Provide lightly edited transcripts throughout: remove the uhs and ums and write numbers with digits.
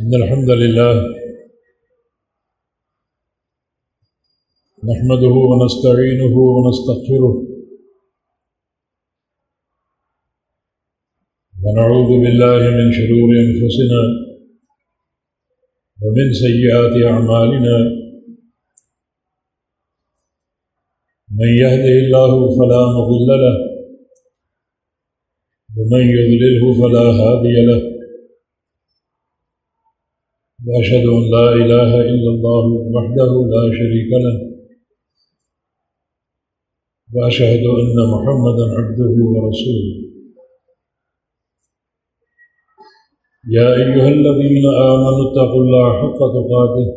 إن الحمد لله نحمده ونستعينه ونستغفره ونعوذ بالله من شرور أنفسنا ومن سيئات أعمالنا من يهده الله فلا مضل له ومن يضلله فلا هادي له وأشهد أن لا إله إلا الله وحده لا شريك له وأشهد أن محمدا عبده ورسوله يا أيها الذين آمنوا اتقوا الله حق تقاته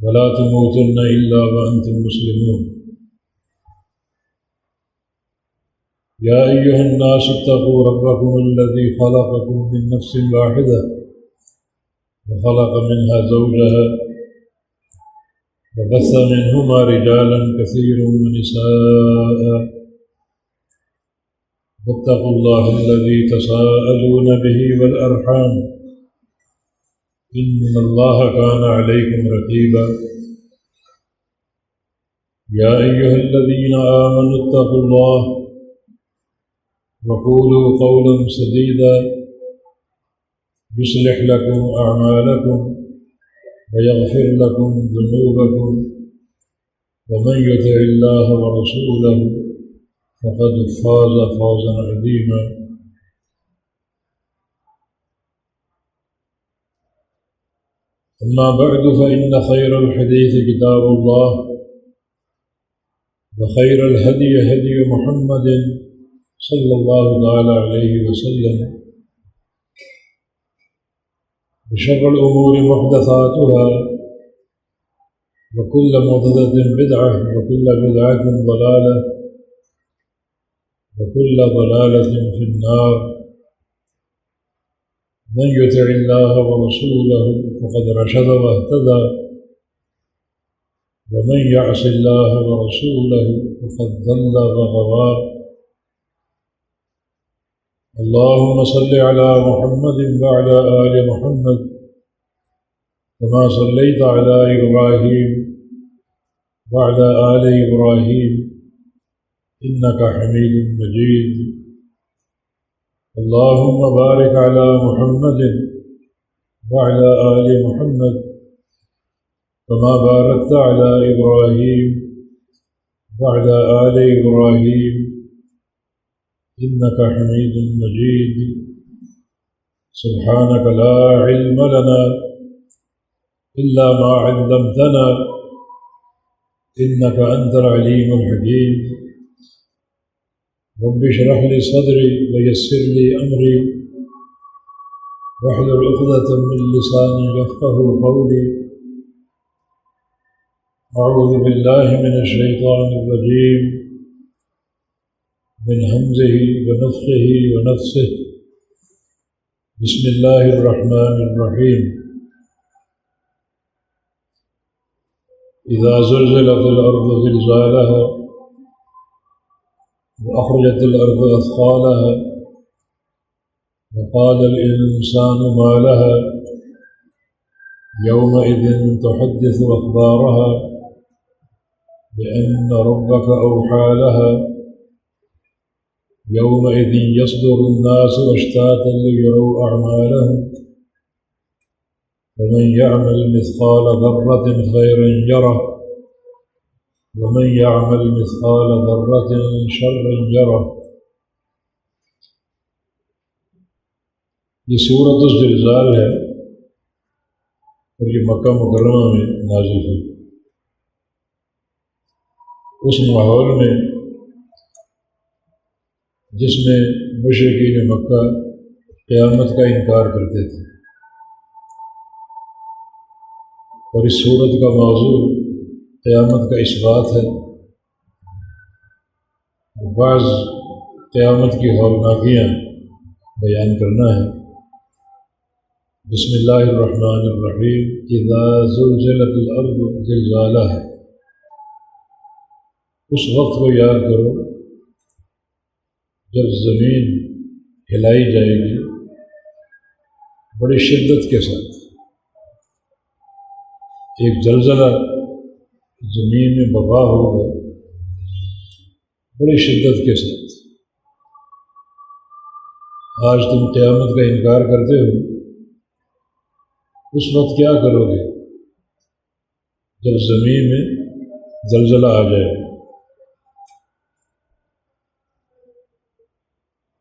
ولا تموتن إلا وأنتم مسلمون يا أيها الناس اتقوا ربكم الذي خلقكم من نفس واحدة وخلق منها زوجها وبث منهما رجالا كثيرا ونساء واتقوا الله الذي تساءلون به والأرحام إن الله كان عليكم رقيبا يا أيها الذين آمنوا اتقوا الله وقولوا قولا سديدا يصلح لكم أعمالكم ويغفر لكم ذنوبكم ومن يطع الله ورسوله فقد فاز فوزا عظيما أما بعد فإن خير الحديث كتاب الله وخير الهدي هدي محمد صلى الله تعالى عليه وسلم وشر الأمور محدثاتها وكل محدثة بدعة وكل بدعة ضلالة وكل ضلالة في النار من يطع الله ورسوله فقد رشد واهتدى ومن يعص الله ورسوله فقد ضل وغوى اللهم صل على محمد وعلى آل محمد كما صليت على إبراهيم وعلى آل إبراهيم إنك حميد مجيد اللهم بارك على محمد وعلى آل محمد كما باركت على إبراهيم وعلى آل إبراهيم إنك حميد مجيد سبحانك لا علم لنا إلا ما علمتنا إنك أنت العليم الحكيم رب اشرح لي صدري ويسر لي أمري واحلل عقدة من لساني يفقهوا قولي أعوذ بالله من الشيطان الرجيم من همزه ونفخه ونفسه بسم الله الرحمن الرحيم إذا زلزلت الأرض زلزالها وأخرجت الأرض أثقالها وقال الإنسان ما لها يومئذ تحدث أخبارها بأن ربك أوحى لها يومئذ يصدر الناس أشتاتا ليروا أعمالهم ومن يعمل مثقال ذرة خيرا يره ومن يعمل مثقال ذرة شرا يره. یہ سورۃ الزلزال ہے اور یہ مکہ مکرمہ میں نازل ہوئی. اس ماحول میں جس میں مشرکین مکہ قیامت کا انکار کرتے تھے، اور اس سورت کا موضوع قیامت کا اثبات ہے. بعض قیامت کی ہولناکیاں بیان کرنا ہے. بسم اللہ الرحمن الرحیم. اذا زلزلت الارض زلزالها. اس وقت کو یاد کرو جب زمین ہلائی جائے گی بڑی شدت کے ساتھ، ایک زلزلہ زمین میں بپا ہوگا بڑی شدت کے ساتھ۔ آج تم قیامت کا انکار کرتے ہو، اس وقت کیا کرو گے جب زمین میں زلزلہ آ جائے؟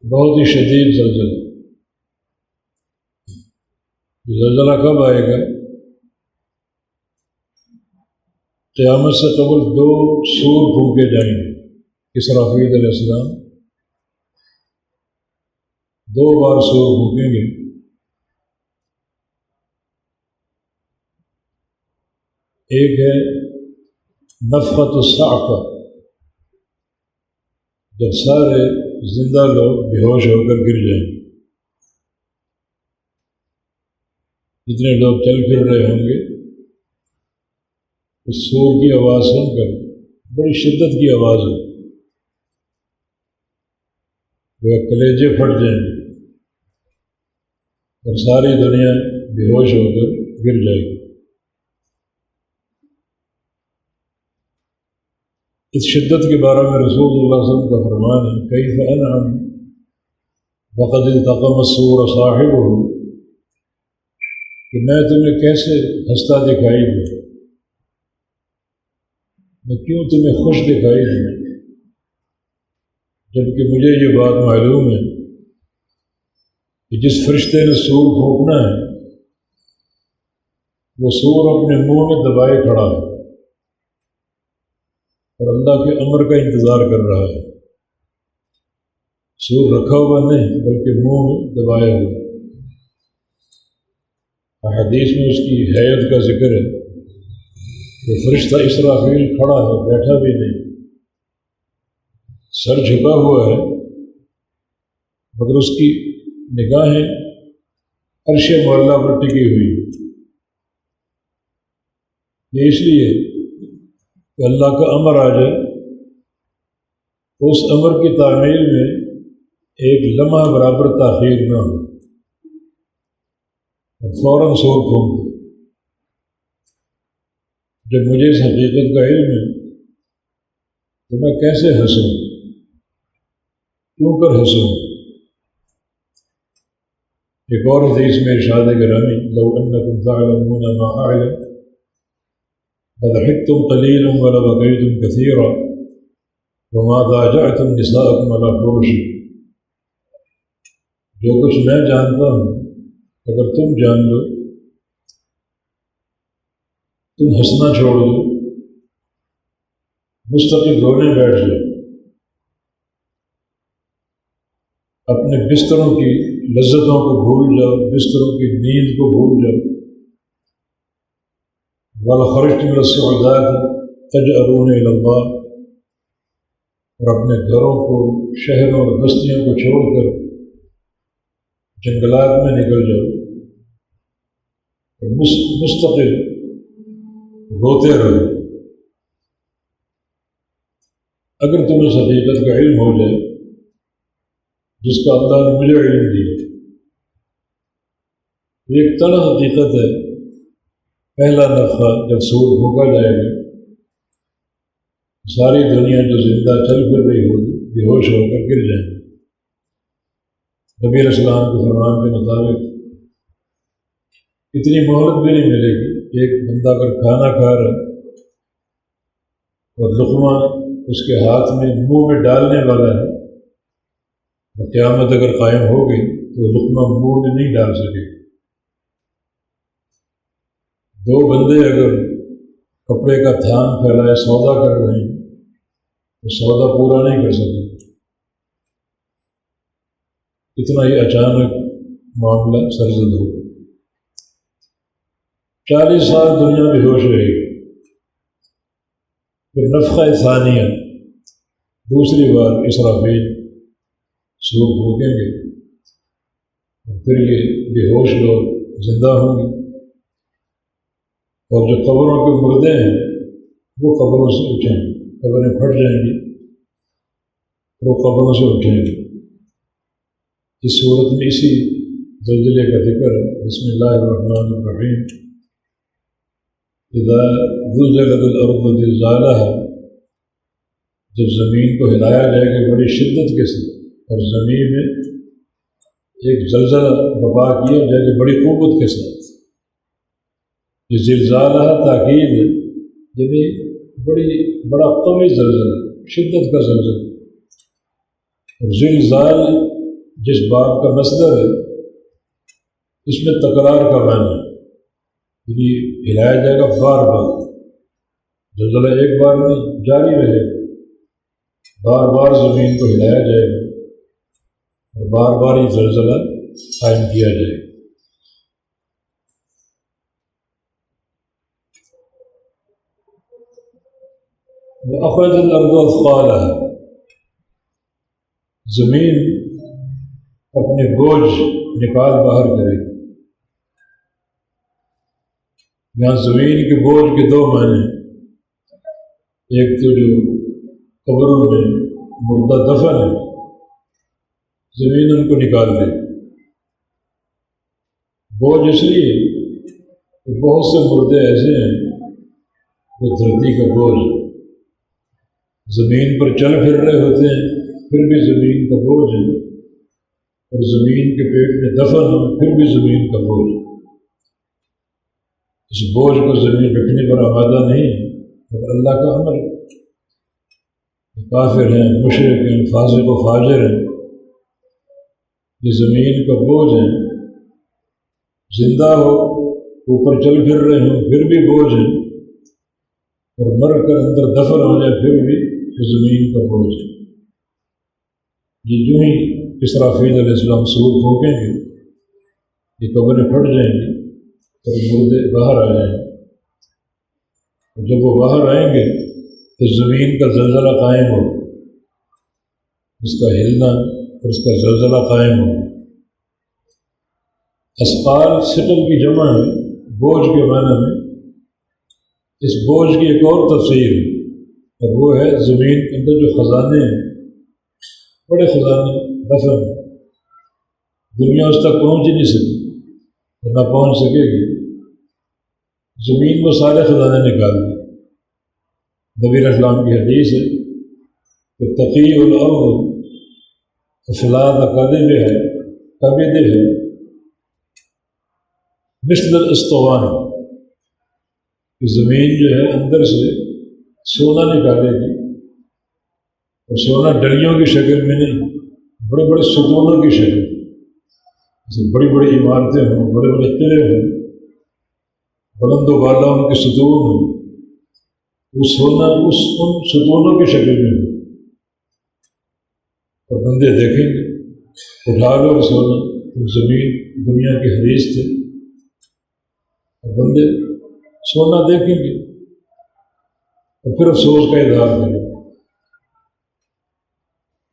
بہت ہی شدید زلزلہ۔ زلزلہ کب آئے گا؟ قیامت سے قبل 2 سور پھونکے جائیں گے۔ اسرافیل علیہ السلام 2 بار سور پھونکیں گے۔ ایک ہے نفخۃ الصعقہ، جب سارے زندہ لوگ بے ہوش ہو کر گر جائیں گے، جتنے لوگ چل پھر رہے ہوں گے اس سور کی آواز سن کر بڑی شدت کی آواز ہے، وہ کلیجے پھٹ جائیں گے اور ساری دنیا بے ہوش ہو کر گر جائے گی۔ اس شدت کے بارے میں رسول اللہ صلی اللہ علیہ وسلم کا فرمان ہے، کیف انعم وقد التقم السور صاحبہ، کہ میں تمہیں کیسے ہنستا دکھائی دوں، میں کیوں تمہیں خوش دکھائی دوں، جبکہ مجھے یہ بات معلوم ہے کہ جس فرشتے نے سور پھونکنا ہے وہ سور اپنے منہ میں دبائے کھڑا ہے اور اللہ کے امر کا انتظار کر رہا ہے۔ سور رکھا ہوا نہیں بلکہ منہ میں دبایا ہوا۔ حدیث میں اس کی حیت کا ذکر ہے، وہ فرشتہ اسرافیل کھڑا ہے، بیٹھا بھی نہیں، سر جھکا ہوا ہے، مگر اس کی نگاہیں عرش معلیٰ پر ٹکی ہوئی۔ یہ اس لیے کہ اللہ کا امر آ جائے تو اس امر کی تعمیل میں ایک لمحہ برابر تاخیر نہ ہو، اور فوراً سور پھونک دے۔ جب مجھے اس حقیقت کا علم ہے تو میں کیسے ہنسوں، کیوں کر ہنسوں؟ ایک اور حدیث میں ارشاد گرامی، لو انکم تعلمون ما اعلم لضحکتم قلیلا ولبکیتم کثیرا وما ضاجعتم نساءکم علی فرشکم۔ جو کچھ میں جانتا ہوں اگر تم جان لو تم ہنسنا چھوڑ دو، مستقل رونے بیٹھ جاؤ، اپنے بستروں کی لذتوں کو بھول جاؤ، بستروں کی نیند کو بھول جاؤ۔ وَلَخَرَجْتُمْ مِنَ الصُّعُودَاتِ تَجْأَرُونَ إِلَى اللَّهِ، اور اپنے گھروں کو، شہروں اور بستیوں کو چھوڑ کر جنگلات میں نکل جاؤ اور مستقل روتے رہو۔ اگر تمہیں اس حقیقت کا علم ہو جائے جس کا اللہ نے مجھے علم دیا، یہ ایک طرح حقیقت ہے، پہلا نفخہ جب سور پھونکا جائے گا ساری دنیا جو زندہ چل پھر رہی ہوگی بے ہوش ہو کر گر جائیں گے۔ نبی علیہ السلام کے فرمان کے مطابق اتنی مہلت بھی نہیں ملے گی۔ ایک بندہ اگر کھانا کھا رہا اور لقمہ اس کے ہاتھ میں منہ میں ڈالنے والا ہے، اور قیامت اگر قائم ہو گئی تو وہ لقمہ منہ میں نہیں ڈال سکے۔ 2 بندے اگر کپڑے کا تھان پھیلائے سودا کر رہے ہیں تو سودا پورا نہیں کر سکے۔ اتنا ہی اچانک معاملہ سرزد ہو۔ 40 سال دنیا بے ہوش رہے گی، پھر نفخہ ثانیہ دوسری بار اسرافیل سور پھونکیں گے، اور پھر یہ بے ہوش لوگ زندہ ہوں گے، اور جو قبروں کے مردے ہیں وہ قبروں سے اٹھیں گے، قبریں پھٹ جائیں گی وہ قبروں سے اٹھیں گے۔ اس صورت میں اسی زلزلے کا ذکر ہے۔ بسم اللہ الرحمن الرحیم۔ اذا زلزلت الارض زلزالها، جب زمین کو ہلایا جائے گا بڑی شدت کے ساتھ اور زمین میں ایک زلزلہ برپا کیا جائے گا بڑی قوت کے ساتھ۔ یہ زلزالہ تاکید ہے، یعنی بڑا قوی زلزلہ، شدت کا زلزلہ۔ اور زلزال جس باب کا مصدر ہے اس میں تکرار کا معنی ہے، یعنی ہلایا جائے گا بار بار، زلزلہ ایک بار نہیں جاری رہے گا، بار بار زمین کو ہلایا جائے گا اور بار بار یہ زلزلہ قائم کیا جائے گا۔ وَأَخْرَجَتِ الْأَرْضُ أَثْقَالَهَا، زمین اپنے بوجھ نکال باہر کرے گی۔ یہاں زمین کے بوجھ کے دو معنی، ایک تو جو قبروں میں مردہ دفن ہے زمین ان کو نکال دے گی۔ بوجھ اس لیے کہ بہت سے مردے ایسے ہیں جو دھرتی کا بوجھ ہے، زمین پر چل پھر رہے ہوتے ہیں پھر بھی زمین کا بوجھ ہے، اور زمین کے پیٹ میں دفن ہو پھر بھی زمین کا بوجھ ہے۔ اس بوجھ کو زمین رکھنے پر آمادہ نہیں ہے، مگر اللہ کا امر ہے۔ کافر ہیں، مشرک ہیں، فاسق و فاجر ہیں، یہ زمین کا بوجھ ہے، زندہ ہو اوپر چل پھر رہے ہوں پھر بھی بوجھ ہے، اور مر کر اندر دفن ہو جائے پھر بھی زمین کا بوجھ ہے۔ یہ جو ہی اسرافیل علیہ السلام سور پھونکیں گے یہ قبریں پھٹ جائیں گی اور مردے باہر آ جائیں گے، اور جب وہ باہر آئیں گے تو زمین کا زلزلہ قائم ہوگا، اس کا ہلنا اور اس کا زلزلہ قائم ہوگا۔ اثقال ثقل کی جمع ہے بوجھ کے معنی میں۔ اس بوجھ کی ایک اور تفسیر ہے، اور وہ ہے زمین کے اندر جو خزانے ہیں، بڑے خزانے دفن ہیں، دنیا اس تک پہنچ ہی نہیں سکی اور نہ پہنچ سکے گی، زمین کو سارے خزانے نکال دیں۔ نبی اسلام کی حدیث ہے کہ تقی الارض افلاط قبض ہے مثل الاسطوانہ، کہ زمین جو ہے اندر سے سونا نکالے گی، اور سونا ڈلیوں کی شکل میں نہیں، بڑے بڑے ستونوں کی شکل، جیسے بڑی بڑی عمارتیں ہوں، بڑے بڑے قلعے ہوں، بلند و بالا ان کے ستون ہوں، وہ سونا ان ستونوں کی شکل میں ہو، اور بندے دیکھیں گے اٹھا لو سونا، زمین دنیا کے حریث تھے، اور بندے سونا دیکھیں گے اور پھر افسوس کا اظہار کریں گے۔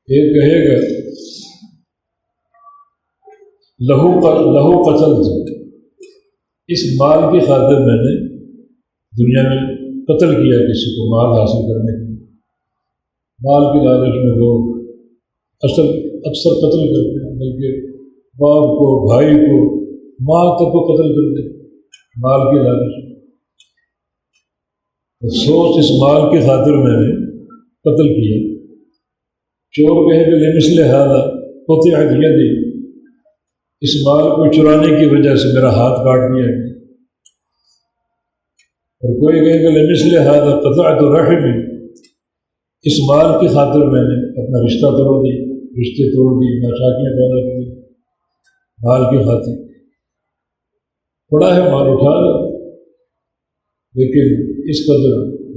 ایک کہے گا لہو قتل، اس مال کی خاطر میں نے دنیا میں قتل کیا کسی کو مال حاصل کرنے کے لیے۔ مال کی لالچ میں لوگ اکثر قتل کرتے ہیں، بلکہ باپ کو، بھائی کو، مال تک کو قتل کرتے ہیں مال کی لالچ میں۔ افسوس اس مال کی خاطر میں نے قتل کیا۔ چور کہے کہ لمثل ھذا قطعت یدی، اس مال کو چرانے کی وجہ سے میرا ہاتھ کاٹ دیا گیا۔ اور کوئی کہے کہ لمثل ھذا قطعت رحمی، اس مال کی خاطر میں نے اپنا رشتہ توڑ دی، رشتے توڑ دی، ناچاکیاں پیدا کی مال کی خاطر۔ پڑا ہے مال اٹھا لو، لیکن اس قدر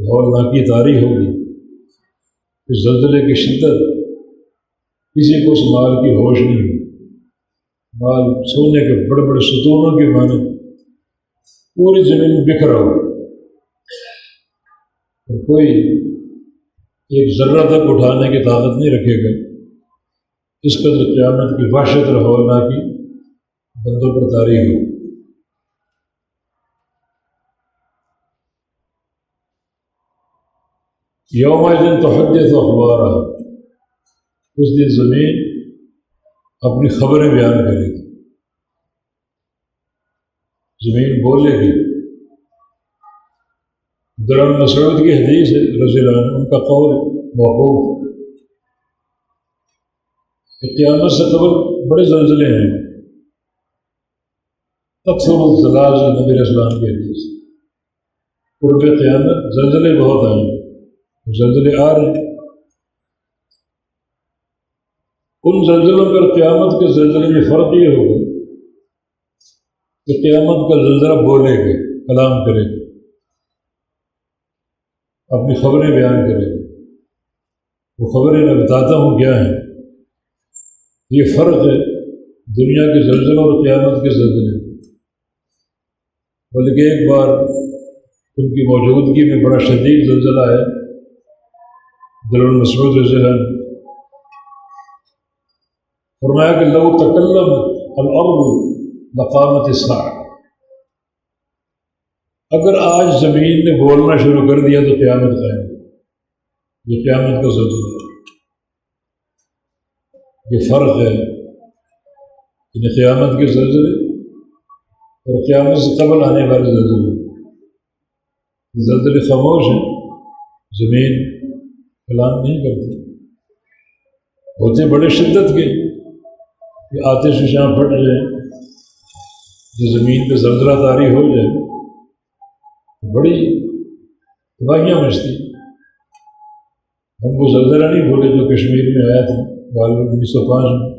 ہولناکی طاری ہوگی، اس زلزلے کی شدت، کسی کو اس مال کی ہوش نہیں ہوئی۔ مال سونے کے بڑے بڑے ستونوں کے مانند پوری زمین میں بکھرا ہوا، اور کوئی ایک ذرہ تک اٹھانے کی طاقت نہیں رکھے گا۔ اس قدر قیامت کی وحشت اور ہولناکی بندوں پر طاری ہو۔ یومئذ تحدث اخبارہا، اس دن زمین اپنی خبریں بیان کرے گی۔ زمین بولے گی۔ عبداللہ بن مسعود کی حدیث ہے رضی اللہ عنہ، ان کا قول موقوف کہ قیامت سے قبل بڑے زلزلے ہیں، اکثر الزلازل، نبی علیہ السلام کی حدیث، قرب قیامت زلزلے بہت آئیں گے، زلزلے آ رہے ہیں۔ ان زلزلوں پر قیامت کے زلزلے میں فرق یہ ہوگا کہ قیامت کا زلزلہ بولے گا، کلام کرے گا، اپنی خبریں بیان کرے گا۔ وہ خبریں میں بتاتا ہوں کیا ہیں۔ یہ فرق ہے دنیا کے زلزلوں اور قیامت کے زلزلے، بلکہ ایک بار ان کی موجودگی میں بڑا شدید زلزلہ ہے۔ عبداللہ بن مسعود رضی اللہ عنہ فرمایا کہ لو تکلمت الارض لقامت الساعہ، اگر آج زمین نے بولنا شروع کر دیا تو قیامت قائم ہے۔ یہ قیامت کا زلزلہ ہے، یہ فرق ہے ان قیامت کے زلزلے اور قیامت سے قبل آنے والے زلزلے۔ زلزلے خاموش ہیں، زمین کلام نہیں کرتی، ہوتے بڑے شدت کے کہ آتش شاں پھٹ جائے، یہ زمین پہ زلزلہ طاری ہو جائے، بڑی تباہیاں مچتی۔ ہم وہ زلزلہ نہیں بھولے جو کشمیر میں آیا تھا 1905 میں،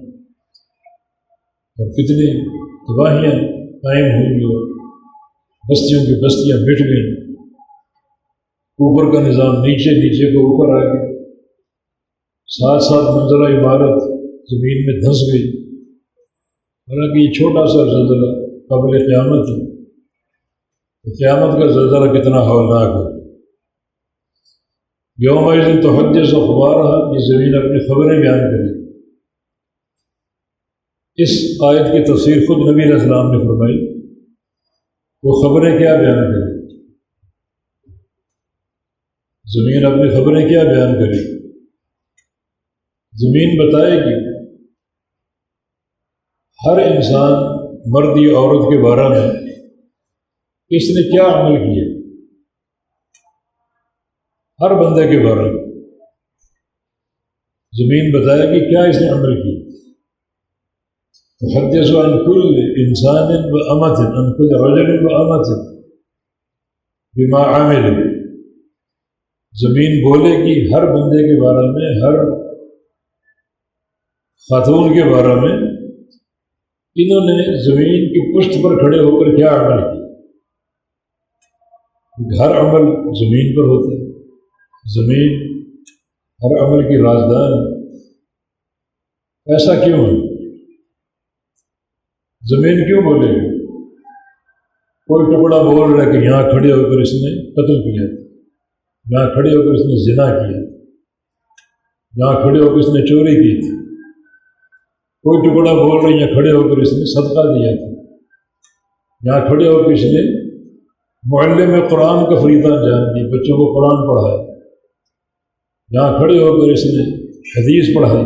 اور کتنی تباہیاں قائم ہوئی اور بستیوں کی بستیاں مٹ گئیں، اوپر کا نظام نیچے، نیچے کو اوپر آ گیا، ساتھ ساتھ منزلہ عمارت زمین میں دھنس گئی۔ حالانکہ یہ چھوٹا سا زلزلہ قبل قیامت ہے، تو قیامت کا زلزلہ کتنا ہولناک ہے۔ یومئذ تحدث اخبارہا، یہ زمین اپنی خبریں بیان کرے۔ اس آیت کی تفسیر خود نبی علیہ السلام نے فرمائی، وہ خبریں کیا بیان کرے؟ زمین اپنی خبریں کیا بیان کرے؟ زمین بتائے گی ہر انسان، مرد یا عورت کے بارے میں اس نے کیا عمل کیا، ہر بندے کے بارے میں زمین بتائے گی کیا اس نے عمل کیا۔ تحدث عن كل انسان وامة، عن كل رجل وامة بما عمل، زمین بولے گی ہر بندے کے بارے میں، ہر خاتون کے بارے میں، انہوں نے زمین کی پشت پر کھڑے ہو کر کیا عمل کیا۔ ہر عمل زمین پر ہوتا ہے، زمین ہر عمل کی رازدار ہے۔ ایسا کیوں ہے؟ زمین کیوں بولے گی؟ کوئی ٹکڑا بول رہا ہے کہ یہاں کھڑے ہو کر اس نے قتل کیا، یہاں کھڑے ہو کر اس نے زنا کیا، یہاں کھڑے ہو کر اس نے چوری کی تھی۔ کوئی ٹکڑا بول رہے ہیں یہاں کھڑے ہو کر اس نے صدقہ دیا تھا، یہاں کھڑے ہو کر اس نے معلم قرآن کا فریضہ انجام دی، بچوں کو قرآن پڑھایا، یہاں کھڑے ہو کر اس نے حدیث پڑھائی۔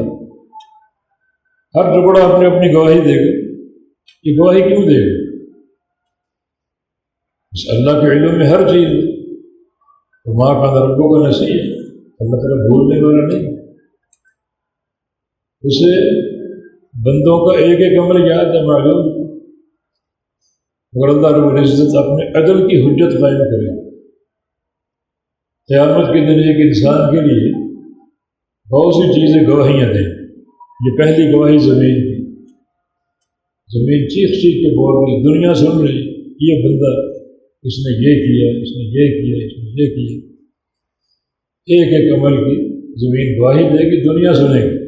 ہر ٹکڑا اپنی اپنی گواہی دے گا۔ یہ گواہی کیوں دے گا؟ اس اللہ کے علم میں ہر چیز ہے۔ ماں کا ربوں کا نصیح ہے، اللہ تعالیٰ بھولنے والا نہیں، اسے بندوں کا ایک ایک عمل یاد ہے، معلوم۔ مگر اللہ رب العزت اپنے عدل کی حجت قائم کرے، قیامت کے دن ایک انسان کے لیے بہت سی چیزیں گواہیاں دیں۔ یہ پہلی گواہی زمین کی، زمین چیخ چیخ کے بول رہی، دنیا سن رہی، یہ بندہ اس نے یہ کیا، اس نے یہ کیا، اس نے یہ کیا۔ ایک ایک عمل کی زمین گواہی دے گی، دنیا سنے گی،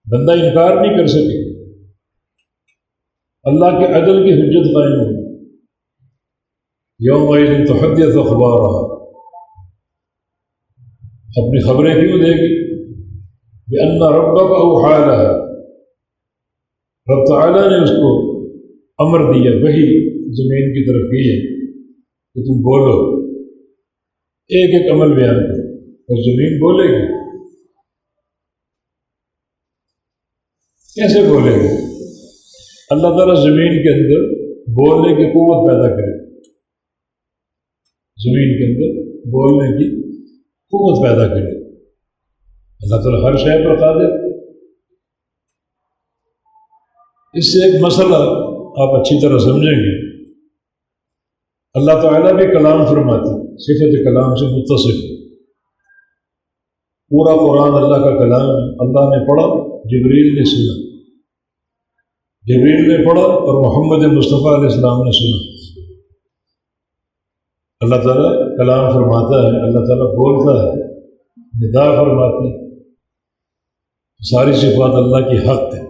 بندہ انکار نہیں کر سکے۔ اللہ کے عدل کی حجت قائم ہوگی۔ یومئذ تحدث اخبارہا، اپنی خبریں کیوں دے گی؟ بأن ربک اوحی لہا، رب تعالیٰ نے اس کو امر دیا، وحی زمین کی طرف کی ہے کہ تم بولو، ایک ایک عمل بیان کرو، اور زمین بولے گی۔ کیسے بولے گی؟ اللہ تعالیٰ زمین کے اندر بولنے کی قوت پیدا کرے، زمین کے اندر بولنے کی قوت پیدا کرے۔ اللہ تعالیٰ ہر شے پر قادر۔ اس سے ایک مسئلہ آپ اچھی طرح سمجھیں گے، اللہ تعالیٰ بھی کلام فرماتے، صفت کلام سے متصف ہے۔ پورا قرآن اللہ کا کلام ہے، اللہ نے پڑھا، جبریل نے سنا، جبریل نے پڑھا اور محمد مصطفیٰ علیہ السلام نے سنا۔ اللہ تعالیٰ کلام فرماتا ہے، اللہ تعالیٰ بولتا ہے، ندا فرماتا ہے، ساری صفات اللہ کی حق ہے۔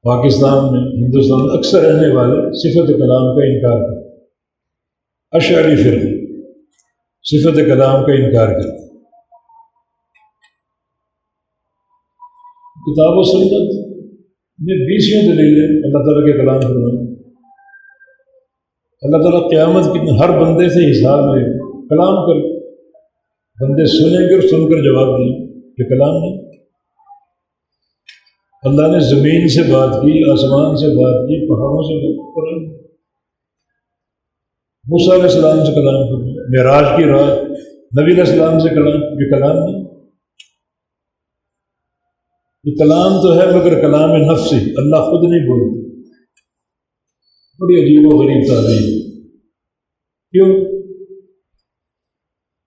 پاکستان میں، ہندوستان میں اکثر رہنے والے صفت کلام کا انکار کرتے، اشعری فرقہ صفت کلام کا انکار کرتے۔ کتاب و سنت میں 20 دلیلیں اللہ تعالیٰ کے کلام فرمانے۔ اللہ تعالیٰ قیامت کی ہر بندے سے حساب لے، کلام کر، بندے سنیں گے اور سن کر جواب دیں، یہ کلام نہیں۔ اللہ نے زمین سے بات کی، آسمان سے بات کی، پہاڑوں سے بات کی، موسیٰ علیہ السلام سے کلام کرنا، معراج کی رات نبی علیہ السلام سے کلام، یہ کلام نہیں۔ یہ کلام تو ہے مگر کلام نفسی، اللہ خود نہیں بولتا۔ بڑی عجیب و غریب تعبیر ہے۔ کیوں؟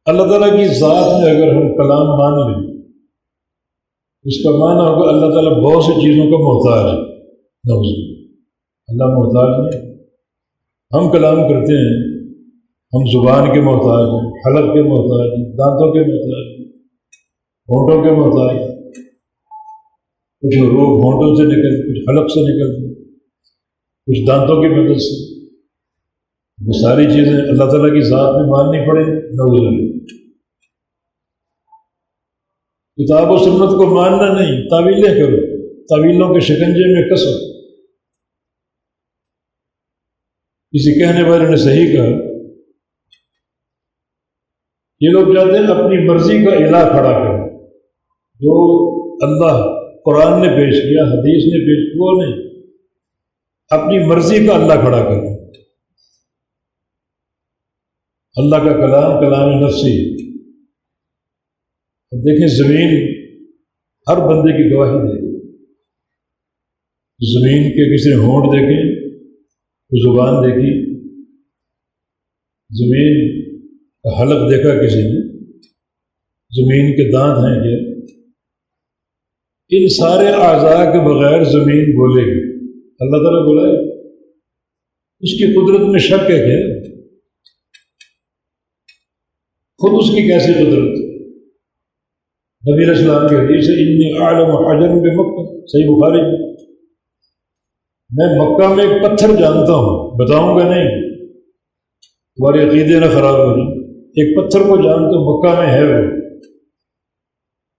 اللہ تعالیٰ کی ذات میں اگر ہم کلام مان لیں، اس کا معنی ہوگا اللہ تعالیٰ بہت سی چیزوں کا محتاج ہے۔ نعوذ باللہ، اللہ محتاج نہیں۔ ہم کلام کرتے ہیں، ہم زبان کے محتاج ہیں، حلق کے محتاج ہیں، دانتوں کے محتاج ہیں، ہونٹوں کے محتاج ہیں۔ کچھ روح ہونٹوں سے نکلتے، کچھ حلق سے نکلتے، کچھ دانتوں کی مدد سے۔ وہ ساری چیزیں اللہ تعالیٰ کی ذات میں ماننی پڑیں۔ نعوذ باللہ، کتاب و سنت کو ماننا نہیں، تعویلیں کرو، تعویلوں کے شکنجے میں کسو۔ کسی کہنے والے نے صحیح کہا، یہ لوگ چاہتے ہیں اپنی مرضی کا الہ کھڑا کریں، جو اللہ قرآن نے پیش کیا، حدیث نے پیش کیا، وہ نہیں، اپنی مرضی کا اللہ کھڑا کریں۔ اللہ کا کلام کلام نفسی ہے۔ اب دیکھیں، زمین ہر بندے کی گواہی دے گی۔ زمین کے کسی نے ہونٹ دیکھے، کوئی زبان دیکھی، زمین کا حلق دیکھا کسی نے، زمین کے دانت ہیں کیا؟ ان سارے اعضاء کے بغیر زمین بولے گی، اللہ تعالیٰ بلائے، اس کی قدرت میں شک ہے کیا؟ خود اس کی کیسی قدرت؟ نبی علیہ السلام کی حدیث ہے، انی اعلم حجر بمکہ، صحیح بخاری میں مکہ میں ایک پتھر جانتا ہوں، بتاؤں گا نہیں، تمہارے عقیدے نہ خراب ہو جائیں۔ ایک پتھر کو جانتا ہوں، مکہ میں ہے وہ،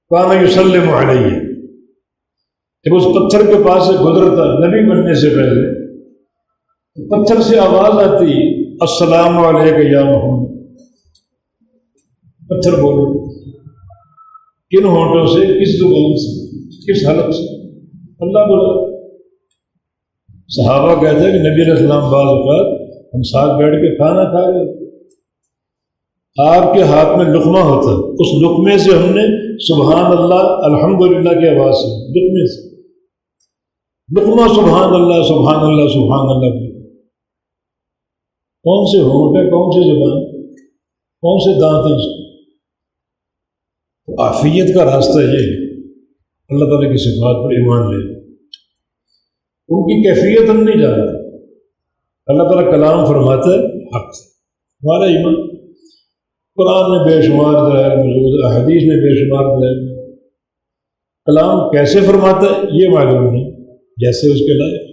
کان یسلم علیہ، جب اس پتھر کے پاس سے گزرتا نبی بننے سے پہلے، پتھر سے آواز آتی، السلام علیکم یا محمد۔ پتھر بولو، کن ہونٹوں سے، کس زبان سے، کس حلق سے؟ اللہ بولا۔ صحابہ کہتے ہیں کہ نبی علیہ السلام بعض اوقات ہم ساتھ بیٹھ کے کھانا کھا رہے، آپ کے ہاتھ میں لقمہ ہوتا، اس لقمے سے ہم نے سبحان اللہ الحمدللہ کی آواز سے، لقمے سے، لقمہ سبحان اللہ سبحان اللہ سبحان اللہ۔ کون سے ہونٹ ہے، کون سی زبان، کون سے دانت ہیں؟ عافیت کا راستہ یہ ہے، اللہ تعالیٰ کی صفات پر ایمان لے، ان کی کیفیت ہم نہیں جانتے۔ اللہ تعالیٰ کلام فرماتا ہے حق سے، ہمارا ایمان۔ قرآن میں بے شمار دلائل موجود، احادیث میں بے شمار دلائل۔ کلام کیسے فرماتا ہے یہ معلوم نہیں، جیسے اس کے لائق۔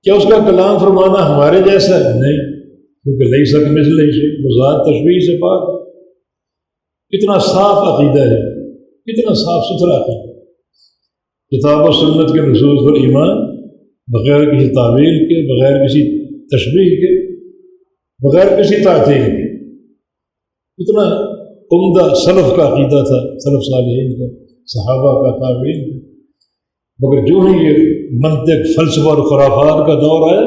کیا اس کا کلام فرمانا ہمارے جیسا ہے؟ نہیں، کیونکہ لیس کمثلہ شیء، وہ ذات تشبیہ سے پاک۔ کتنا صاف عقیدہ ہے، کتنا صاف ستھرا عقیدہ۔ کتاب و سنت کے نصوص پر ایمان، بغیر کسی تعویل کے، بغیر کسی تشبیہ کے، بغیر کسی تعطیل کے۔ کتنا عمدہ سلف کا عقیدہ تھا، سلف صالحین کا، صحابہ کا، تابعین کا۔ مگر جو ہی یہ منطق فلسفہ اور خرافات کا دور آیا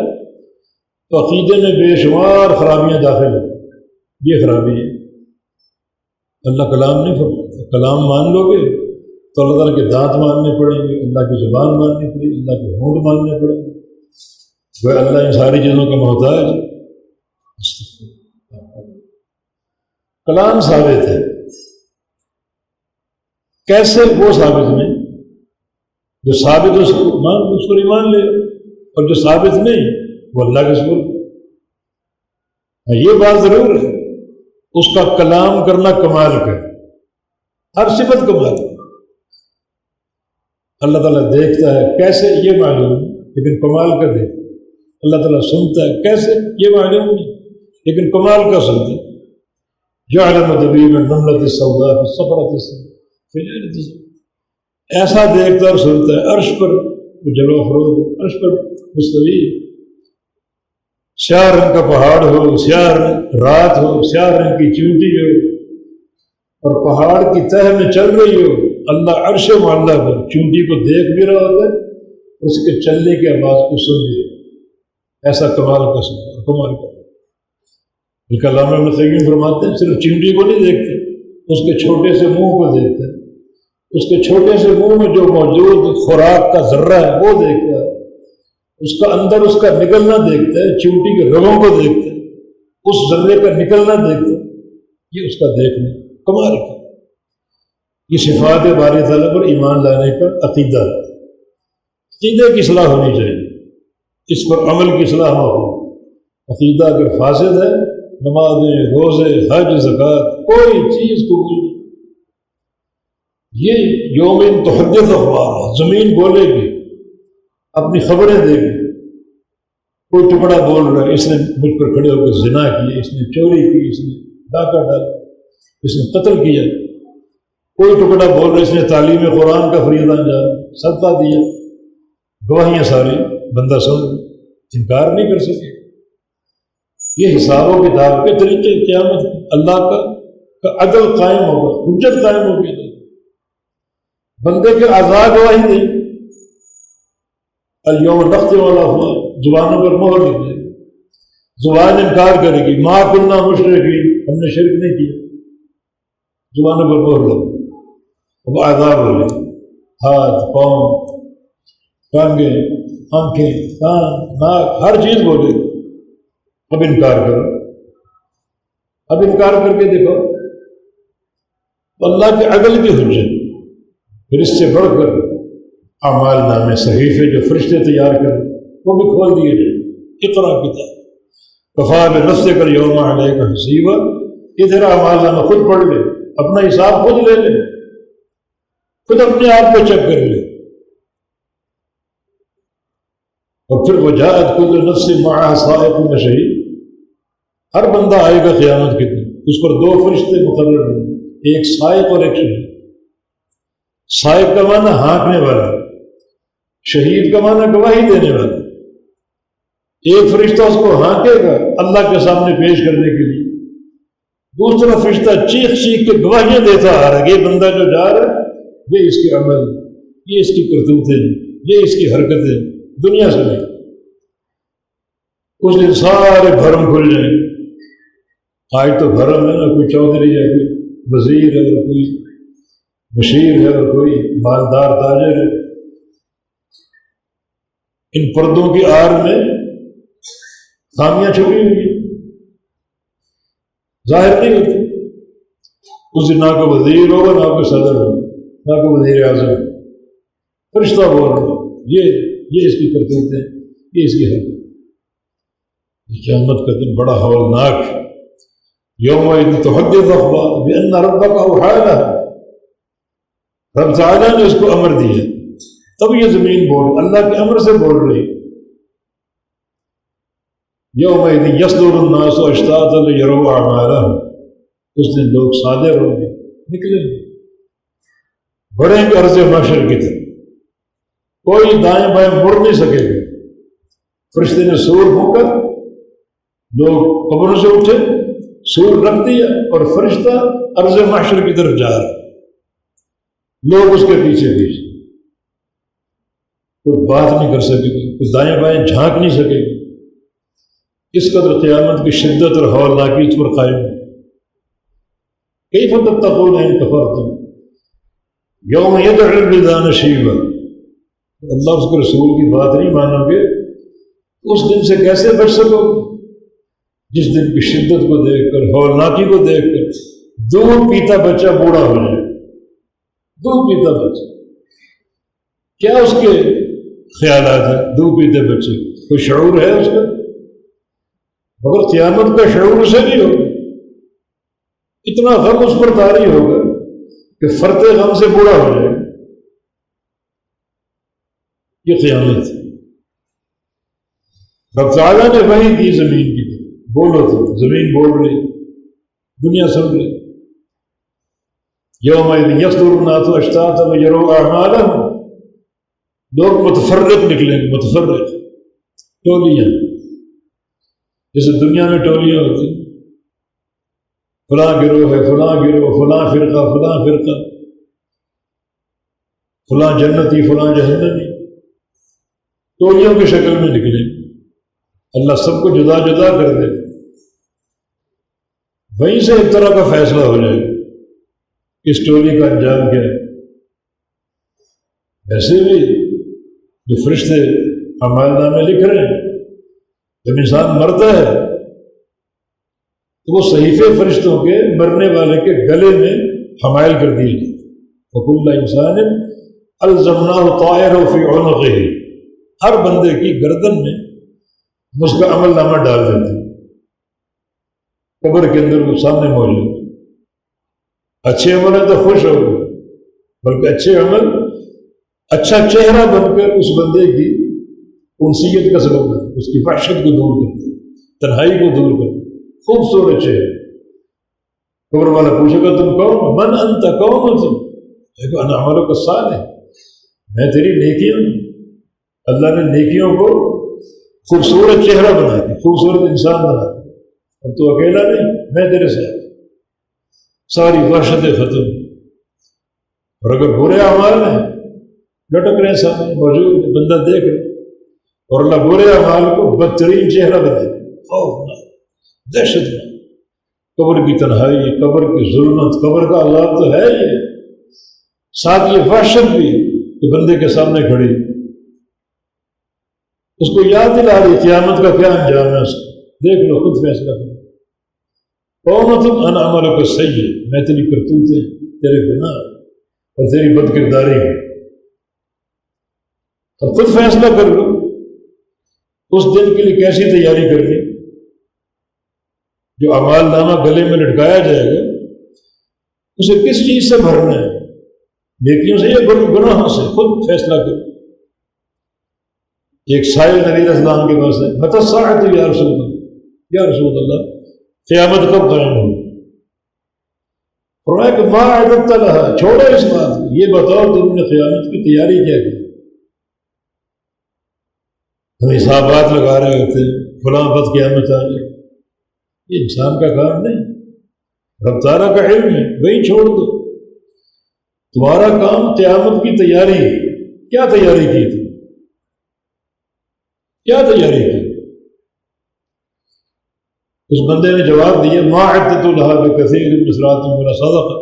تو عقیدے میں بے شمار خرابیاں داخل ہیں. یہ خرابی ہے. اللہ کلام نہیں فرماتا. کلام مان لو گے تو اللہ تعالیٰ کے دانت ماننے پڑیں گے، اللہ کی زبان ماننی پڑے گی، اللہ کے ہونٹ ماننے پڑیں گے. وہ اللہ ان ساری چیزوں کا محتاج ہے. کلام ثابت ہے. کیسے؟ وہ ثابت نہیں. جو ثابت اس پر ایمان لے، اور جو ثابت نہیں وہ اللہ کے سپرد. یہ بات ضرور ہے اس کا کلام کرنا کمال کا ہے، ہر صفت کمال کا. اللہ تعالیٰ دیکھتا ہے کیسے؟ یہ معلوم لیکن کمال کا دیکھتا ہے. اللہ تعالیٰ سنتا ہے کیسے؟ یہ معلوم نہیں لیکن کمال کا سنتا ہے. جعل دبیب النملۃ السوداء فی الصخرۃ الصفراء. ایسا دیکھتا اور سنتا ہے. عرش پر جلوہ افروز، عرش پر مستوی، سیاہ رنگ کا پہاڑ ہو، سیاہ رات ہو، سیاہ رنگ کی چیونٹی ہو اور پہاڑ کی تہ میں چل رہی ہو. اللہ عرش معلیٰ پر چیونٹی کو دیکھ بھی رہا ہوتا ہے، اس کے چلنے کی آواز کو سن بھی رہا. ایسا کمال کا سن، کمال کا. علامہ ابن قیم فرماتے ہیں صرف چیونٹی کو نہیں دیکھتے، اس کے چھوٹے سے منہ کو دیکھتے ہیں. اس کے چھوٹے سے منہ میں جو موجود خوراک کا ذرہ ہے وہ دیکھتا ہے. اس کا اندر اس کا نکلنا دیکھتا ہے. چیونٹی کے رگوں کو دیکھتا ہے، اس ذرے کا نکلنا دیکھتا ہے. یہ اس کا دیکھنا کمال کا. یہ صفات باری تعالیٰ پر ایمان لانے کا عقیدہ. عقیدے کی اصلاح ہونی چاہیے، اس پر عمل کی اصلاح نہ ہو. عقیدہ اگر فاسد ہے، نمازیں، روزے، حج، زکوٰۃ، کوئی چیز قبول نہیں. یہ یوم تحدث اخبار، زمین بولے گی، اپنی خبریں دے گی. کوئی ٹکڑا بول رہا ہے، اس نے مجھ پر کھڑے ہو کر زنا کی، اس نے چوری کی، اس نے ڈاکہ ڈالا، اس نے قتل کیا. کوئی ٹکڑا بول رہا ہے، اس نے تعلیم قرآن کا فریضہ انجام، صدقہ دیا. گواہیاں ساری بندہ سن، انکار نہیں کر سکے. یہ حساب و کتاب کے طریقے قیامت اللہ کا عدل قائم ہوگا، حجت قائم ہوگی. بندے کے اعضاء گواہی دیں. الیوم نختم علی افواہہم، زبانوں پر مہر لگ جائے گی. زبان انکار کرے گی، ما کنا مشرکین، ہم نے شرک نہیں کیا. زبانوں پر مہر لگ. اب اعضاء بولے، ہاتھ، پاؤں، ٹانگیں، آنکھیں، کان، ناک، ہر چیز بولے. اب انکار کرو. اب انکار کر کے دیکھو اللہ کے عدل کی حجت. پھر اس سے بڑھ کر اعمال نامے صحیفے جو فرشتے تیار کریں وہ بھی کھول دیے جائیں. اقرا کتاب کفا بنفسک الیوم علیک حسیبا. یہ تیرا اعمال نامہ خود پڑھ لے، اپنا حساب خود لے لے، خود اپنے آپ کو چیک کر لے. اور پھر وجاءت کل نفس معها سائق و شہید. ہر بندہ آئے گا قیامت کے دن، اس پر دو فرشتے مقرر ہوں گے، ایک سائق اور ایک شہید. سائق کا معنی ہانکنے والا، شہید کا معنی گواہی دینے والا. ایک فرشتہ اس کو ہانکے گا اللہ کے سامنے پیش کرنے کے لیے، دوسرا فرشتہ چیخ چیخ کے گواہیاں دیتا آ رہا ہے. یہ بندہ جو جا رہا ہے، یہ اس کے عمل، یہ اس کی کرتوتیں، یہ اس کی حرکتیں دنیا سے نہیں. اس دن سارے بھرم کھل جائیں. آج تو بھرم ہے نا، کوئی چودھری ہے، کوئی وزیر ہے، اور کوئی مشیر ہے، اور کوئی مالدار تاجر ہے. ان پردوں کی آڑ میں خامیاں چھپی ہوئی ہیں، ظاہر نہیں ہوتی. اس دن نہ کوئی وزیر ہوگا، نہ کوئی صدر ہوگا، نہ کوئی وزیر اعظم. فرشتہ بول رہا یہ اس کی کرتوتیں، یہ اس کی حرکت. قیامت کا دن بڑا ہولناک ہے. یومئذ تحدث اخبارہم بان ربک اوحی لہا. رب تعالیٰ نے اس کو امر دیا، تب یہ زمین بول، اللہ کے امر سے بول رہی. یومئذ یصدر الناس اشتاتا لیروا اعمالہم. اس دن لوگ صادر ہوں گے، نکلیں گے، بڑھیں گے عرض محشر کی طرف. کوئی دائیں بائیں مڑ نہیں سکے گا. فرشتے نے سور پھونکا، لوگ قبروں سے اٹھے، سور رکھ دیا، اور فرشتہ عرض محشر کی طرف جا رہا، لوگ اس کے پیچھے پیچھے. کوئی بات نہیں کر سکے گا، کوئی دائیں بائیں جھانک نہیں سکے گا۔ اس قدر قیامت کی شدت اور ہولناکی اس پر قائم ہے۔ کیف تتقون ان کفرتم یوم یدعو الولدان شیبا، اللہ اس کے رسول کی بات نہیں مانو گے اس دن سے کیسے بچ سکو گے جس دن کی شدت کو دیکھ کر، ہولناکی کو دیکھ کر دودھ پیتا بچہ بوڑھا ہو جائے۔ دودھ پیتا بچہ، کیا اس کے خیالات ہیں دودھ پیتے بچے؟ کوئی شعور ہے اس کا؟ مگر قیامت کا شعور اسے نہیں ہوگا۔ اتنا غم اس پر طاری ہوگا کہ فرتے غم سے بوڑھا ہو جائے۔ یہ قیامت ہے۔ رب تعالیٰ نے وحی کی زمین کی طرف، بولو تو زمین بول رہی، دنیا سن رہی۔ یومئذ یصدر الناس اشتاتا لیروا اعمالهم، لوگ متفرق نکلیں گے، متفرق ٹولیاں، جیسے دنیا میں ٹولیاں ہوتی، فلاں گروہ ہے، فلاں گروہ، فلاں فرقہ، فلاں فرقہ، فلاں جنتی، فلاں جہنمی، ٹولیوں کی شکل میں نکلیں گے۔ اللہ سب کو جدا جدا کر دے، وہیں سے ایک طرح کا فیصلہ ہو جائے گا اس ٹولی کا انجام کیا ہے۔ ایسے بھی جو فرشتے اعمال نامے لکھ رہے ہیں، جب انسان مرتا ہے تو وہ صحیفے فرشتوں کے مرنے والے کے گلے میں حمائل کر دیے جاتے ہیں۔ وَكُلَّ إِنسَانٍ أَلْزَمْنَاهُ طَائِرَهُ فِي عُنُقِهِ، ہر بندے کی گردن میں اس کا عمل نامہ ڈال دیتے ہیں، قبر کے اندر وہ سامنے موجود۔ اچھے عمل ہیں تو خوش ہو گئے، بلکہ اچھے عمل اچھا چہرہ بن کر اس بندے کی انسیت کا سبب ہے، اس کی وحشت کو دور کرتے، تنہائی کو دور کرتے، خوبصورت چہرہ۔ قبر والا پوچھے گا تم کون ہو؟ من انت، کون ہو تم؟ دیکھو انا عملک الصالح، میں تیری نیکیوں، اللہ نے نیکیوں کو خوبصورت چہرہ بنا دیا، خوبصورت انسان بنا دیا۔ اب تو اکیلا نہیں، میں تیرے ساتھ، ساری وحشتیں ختم۔ اور اگر برے اعمال ہیں لٹک رہے سامنے موجود، بندہ دیکھ رہے، اور اللہ برے اعمال کو بدترین چہرہ بنا دیا، خوفناک، دہشت ناک۔ قبر کی تنہائی، قبر کی ظلمت، قبر کا عذاب تو ہے یہ، ساتھ یہ وحشت بھی کہ بندے کے سامنے کھڑی، اس کو یاد دلا رہی قیامت کا کیا انجام ہے، اس کا دیکھ لو، خود فیصلہ کرو۔ کون ہو تم؟ انا عملک السیئ، میں تیری کرتوتیں، تیرے گناہ اور تیری بد کرداری ہے، اور خود فیصلہ کر لو اس دن کے لیے کیسی تیاری کرنی۔ جو اعمال نامہ گلے میں لٹکایا جائے گا اسے کس چیز سے بھرنا ہے، نیکیوں سے یا گناہوں سے؟ خود فیصلہ کرو۔ ایک سائل نبی علیہ السلام کے پاس ہے، متی الساعۃ یا رسول اللہ، یا رسول اللہ قیامت کب قائم ہوگی؟ فرمایا کہ ما اعددت لها، چھوڑو اس بات کو، یہ بتاؤ تم نے قیامت کی تیاری کیا کی؟ ہم حسابات لگا رہے ہوتے ہیں، فلاں وقت قیامت آ جائے، یہ انسان کا کام نہیں، رب تعالیٰ کا علم ہے، وہی چھوڑ دو۔ تمہارا کام قیامت کی تیاری ہے۔ کیا تیاری کی تھی؟ کیا تیاری کی؟ اس بندے نے جواب دیا، ما عدت لها بکثیر من صلاۃ ولا صدقہ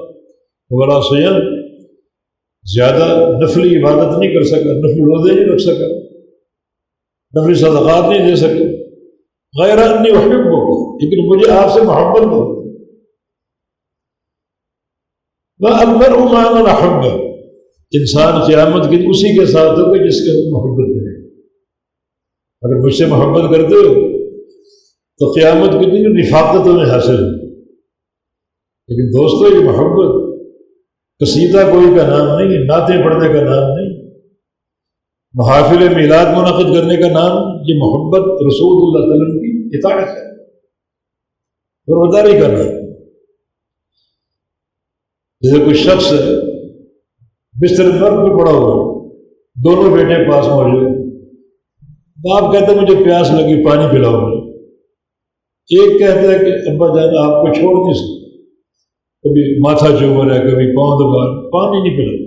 ولا صیام، زیادہ نفلی عبادت نہیں کر سکا، نفلی روزے نہیں رکھ سکا، نفلی صدقات نہیں دے سکے، غیر انی احبک، لیکن مجھے آپ سے محبت ہو۔ والمرء مع من احب، انسان قیامت کے اسی کے ساتھ ہوگا جس کے محبت کرے۔ اگر مجھ سے محبت کرتے ہو تو قیامت کے دن رفاقت میں حاصل ہے، لیکن دوستو یہ محبت قصیدہ کوئی کا نام نہیں، نعتیں پڑھنے کا نام نہیں، محافل میلاد منعقد کرنے کا نام، یہ محبت رسول اللہ صلی اللہ علیہ وسلم کی اطاعت ہے، رواداری کرنا۔ جیسے کوئی شخص ہے بستر مرگ پہ پڑا ہوا، دونوں بیٹے پاس موجود، باپ کہتا ہے مجھے پیاس لگی، پانی پلاؤ مجھے۔ ایک کہتا ہے کہ ابا جان آپ کو چھوڑ نہیں سکتے، کبھی ماتھا چوم رہا ہے، کبھی پاؤں دبا، پانی نہیں پلاؤ۔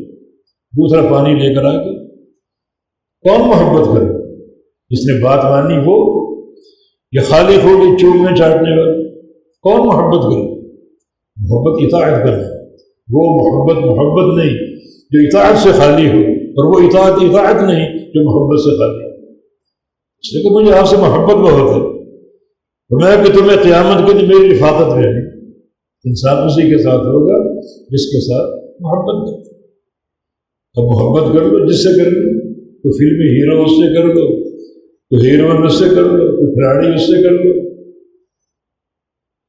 دوسرا پانی لے کر آ کے کون محبت کرے؟ جس نے بات مانی وہ، یا خالی خولی چومنے چاٹنے والا؟ کون محبت کرے؟ محبت اطاعت کرنا، وہ محبت نہیں جو اطاعت سے خالی ہو، اور وہ اطاعت نہیں جو محبت سے خالی ہو۔ اس لیے کہ مجھے آپ سے محبت بہت ہے، میں کہ تمہیں قیامت کے دن میری رفاقت میں ہے۔ انسان اسی کے ساتھ ہوگا جس کے ساتھ محبت کرتا ہے۔ اب محبت کر لو جس سے کر لو، کوئی فلمی ہیرو اس سے کر لو، کوئی ہیروئن اس سے کر لو، کوئی کھلاڑی اس سے کر لو،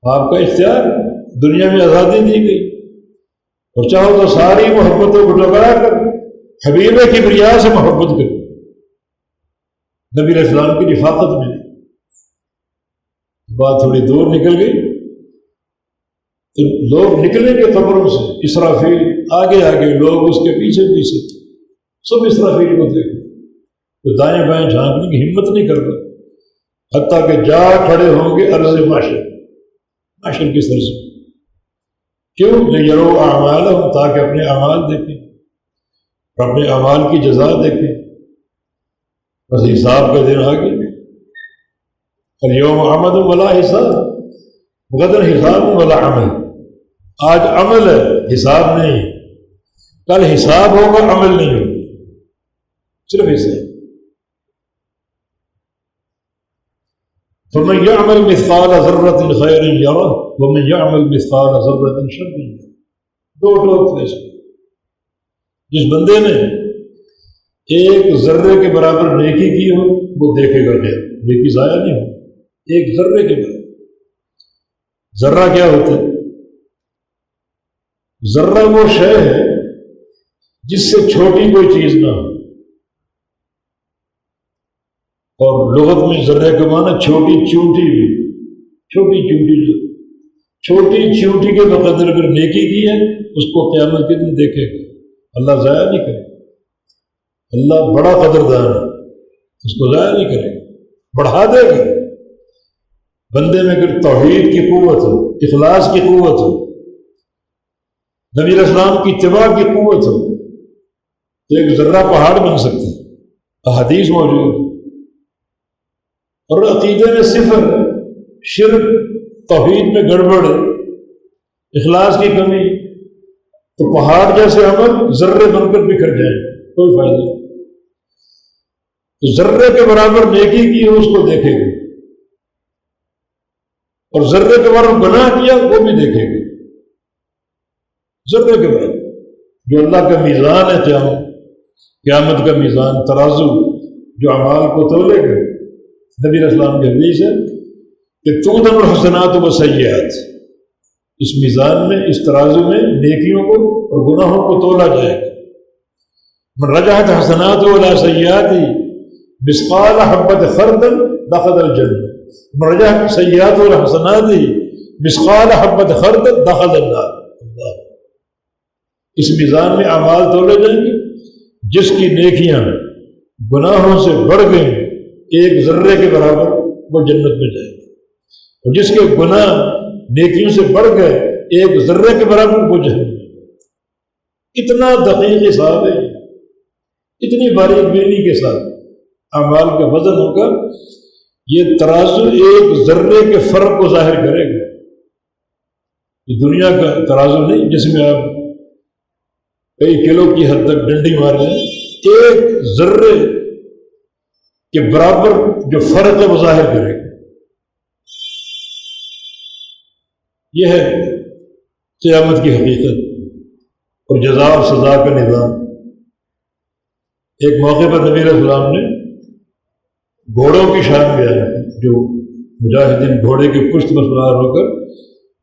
آپ کا اختیار، دنیا میں آزادی دی گئی۔ اور چاہو تو ساری محبتوں کو ٹکرا کر حبیب کبریا سے محبت کرو، نبی علیہ السلام کی رفاقت میں۔ بات تھوڑی دور نکل گئی تو لوگ نکلیں گے قبروں سے، اسرافیل آگے آگے، لوگ اس کے پیچھے پیچھے، سب اسرافیل کو دیکھیں تو دائیں بائیں جھانکنے کی ہمت نہیں کرتا، حتیٰ کہ جا کھڑے ہوں گے عرض معاشر کی سر سے۔ کیوں؟ لیروا اعمالہم، تاکہ اپنے اعمال دیکھیں، اپنے اعمال کی جزا دیکھیں۔ بس حساب کا دن آگے، الیوم عمل ولا حساب، غداً حساب ولا عمل۔ آج عمل ہے، حساب نہیں، کل حساب ہوگا، عمل نہیں ہوگا، صرف حساب۔ فمن يعمل مثقال ذرة خيرا يره ومن يعمل مثقال ذرة شرا يره۔ دو ٹوک فیصلے، جس بندے نے ایک ذرے کے برابر نیکی کی ہو وہ دیکھے گا کہ نیکی ضائع نہیں ہو، ایک ذرے کے برابر۔ ذرہ کیا ہوتا ہے؟ ذرہ وہ شے ہے جس سے چھوٹی کوئی چیز نہ ہو، اور لغت میں ذرے کا معنی چھوٹی چونٹی بھی، چھوٹی چونٹی کے بقدر اگر نیکی کی ہے اس کو قیامت کے دن دیکھے گا، اللہ ضائع نہیں کرے گا۔ اللہ بڑا قدردان ہے، اس کو ضائع نہیں کرے گا، بڑھا دے گا۔ بندے میں اگر توحید کی قوت ہو، اخلاص کی قوت ہو، نبی علیہ السلام کی اتباع کی قوت ہو تو ایک ذرہ پہاڑ بن سکتا ہے۔ احادیث موجود، اور عقیدے میں صفر، شرک، توحید میں گڑبڑ، اخلاص کی کمی، تو پہاڑ جیسے عمل ذرے بن کر بکھر جائیں، کوئی فائدہ نہیں۔ تو ذرے کے برابر نیکی کی ہو اس کو دیکھے گا، اور ذرے کے برابر گناہ کیا وہ بھی دیکھے گا، ذرے کے برابر۔ جو اللہ کا میزان ہے قیامت کا میزان، ترازو جو اعمال کو تولے گا، نبی علیہ السلام کی حدیث ہے کہ تُعْدَمُ الْحَسَنَاتُ وَالسَّيِّئَاتُ، اس میزان میں، اس ترازو میں نیکیوں کو اور گناہوں کو تولا جائے گا۔ مَنْ رَجَحَتْ حَسَنَاتُهُ إِلَىٰ سَيِّئَاتِهِ مِثْقَالَ حَبَّةِ خَرْدَلٍ دَخَلَ الْجَنَّةَ، مَنْ رَجَحَتْ سَيِّئَاتُهُ إِلَىٰ حَسَنَاتِهِ مِثْقَالَ حَبَّةِ خَرْدَلٍ دَخَلَ النَّارَ۔ اس میزان میں اعمال تولے جائیں گے، جس کی نیکیاں گناہوں سے بڑھ گئیں ایک ذرے کے برابر وہ جنت میں جائے گا، اور جس کے گناہ نیکیوں سے بڑھ گئے ایک ذرے کے برابر وہ جہنم میں۔ اتنا دقیق حساب ہے، اتنی باریک بینی کے ساتھ اعمال کا وزن ہوگا۔ یہ ترازو ایک ذرے کے فرق کو ظاہر کرے گا، یہ دنیا کا ترازو نہیں جس میں آپ کئی کلو کی حد تک ڈنڈی مار لیں، ایک ذرے کے برابر جو فرق ہے وہ ظاہر کرے گا۔ یہ ہے قیامت کی حقیقت اور جزا اور سزا کا نظام۔ ایک موقع پر نبی علیہ السلام نے گھوڑوں کی شان بیان کی، جو مجاہدین گھوڑے کی پشت پر سوار ہو کر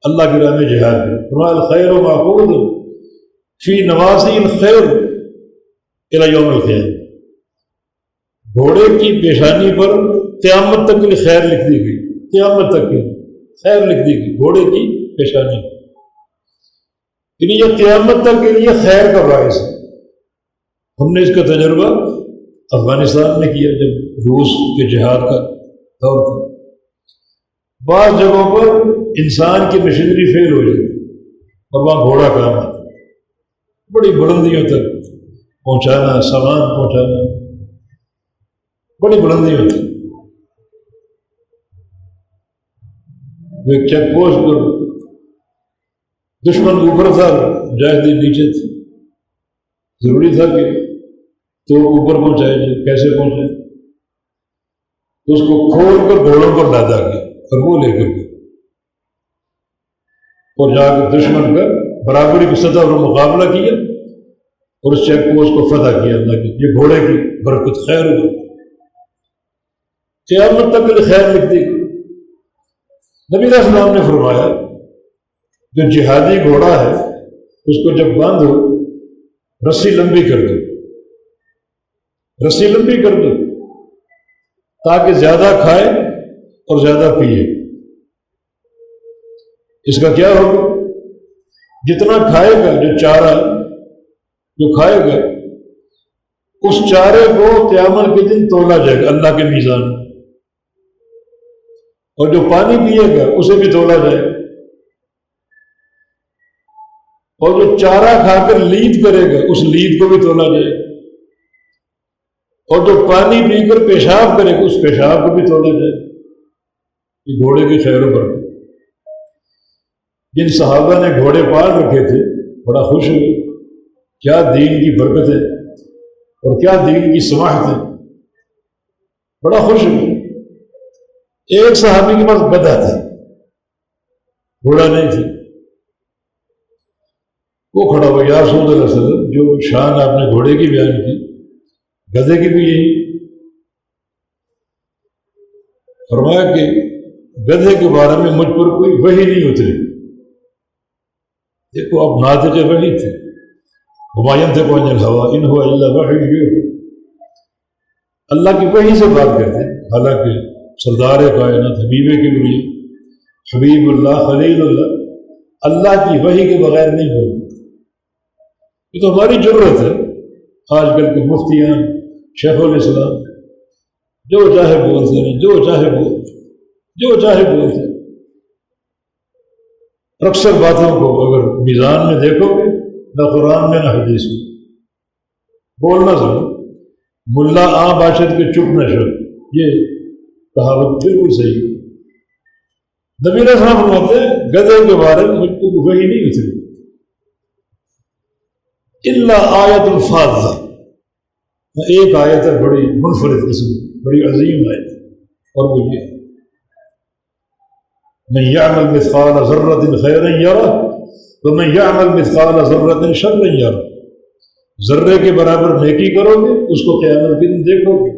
اللہ کی راہ میں جہاد کرے۔ فرمایا الخیر معقود فی نواسی الخیر الی یوم القیامہ، گھوڑے کی پیشانی پر قیامت تک کے لیے خیر لکھ دی گئی، قیامت تک کے لیے خیر لکھ دی گئی گھوڑے کی پیشانی، یعنی یہ قیامت تک کے لیے خیر کا باعث ہے۔ ہم نے اس کا تجربہ افغانستان میں کیا جب روس کے جہاد کا دور تھا۔ بعض جگہوں پر انسان کی مشینری فیل ہو جاتی اور وہاں گھوڑا کام آتا، بڑی بلندیوں تک پہنچانا، سامان پہنچانا، بڑی بلندی ہوتی. وہ ایک چیک پوسٹ پر دشمن اوپر تھا، مجاہدین نیچے تھے. ضروری تھا کہ تو اوپر پہنچائے جائے. کیسے پہنچے؟ تو اس کو کھول کر گھوڑوں پر لادا گیا اور وہ لے کر گئے اور جا کے دشمن کا برابری کی سطح پر مقابلہ کیا اور اس چیک پوسٹ کو فتح کیا. اللہ کی یہ گھوڑے کی برکت خیر ہوگی، قیامت تک کے خیر لکھتی. نبی علیہ السلام نے فرمایا جو جہادی گھوڑا ہے اس کو جب باندھو رسی لمبی کر دو، رسی لمبی کر دو تاکہ زیادہ کھائے اور زیادہ پیے. اس کا کیا ہوگا؟ جتنا کھائے گا، جو چارہ جو کھائے گا اس چارے کو قیامت کے دن تولا جائے گا اللہ کے میزان میں، اور جو پانی پیے گا اسے بھی تولا جائے گا، اور جو چارہ کھا کر لید کرے گا اس لید کو بھی تولا جائے گا، اور جو پانی پی کر پیشاب کرے گا اس پیشاب کو بھی تولا جائے گا. یہ گھوڑے کی خیر و برکت. جن صحابہ نے گھوڑے پال رکھے تھے بڑا خوش ہوئے. کیا دین کی برکت ہے اور کیا دین کی سماحت ہے، بڑا خوش ہوئے. ایک صحابی کے پاس گدھا تھا، گھوڑا نہیں تھی. وہ کھڑا ہوا، یا رسول اللہ صلی اللہ علیہ وسلم جو شان آپ نے گھوڑے کی بیان کی گدھے کی بھی یہی. فرمایا کہ گدھے کے بارے میں مجھ پر کوئی وحی نہیں اتری. دیکھو اب ناطق وحی تھے، ہمایوں تھے عن الہویٰ ان هو الا وحی یوحی، اللہ کی وحی سے بات کرتے. حالانکہ سردار کائنات حبیب کے لیے حبیب اللہ خلیل اللہ اللہ کی وحی کے بغیر نہیں بولتے. یہ تو ہماری ضرورت ہے. آج کل کے مفتیان شیخ الاسلام جو چاہے بولتے ہیں، جو چاہے بولتے، جو چاہے بولتے. اکثر باتوں کو اگر میزان میں دیکھو گے نہ قرآن میں نہ حدیث میں. بولنا ضرور. ملا عام باشد کے چپ نہ شو، یہ کہاوت بالکل صحیح. نبی علیہ السلام فرماتے ہیں گدھے کے بارے میں مجھ کو وحی نہیں اتری الا آیت الفاظہ. ایک آیت ہے بڑی منفرد قسم، بڑی عظیم آیت، اور وہ یہ من یعمل مثقال ذرۃ خیرا یرہ ومن یعمل مثقال ذرۃ شرا یرہ. ذرے کے برابر نیکی کرو گے اس کو قیامت کے دن دیکھو گے،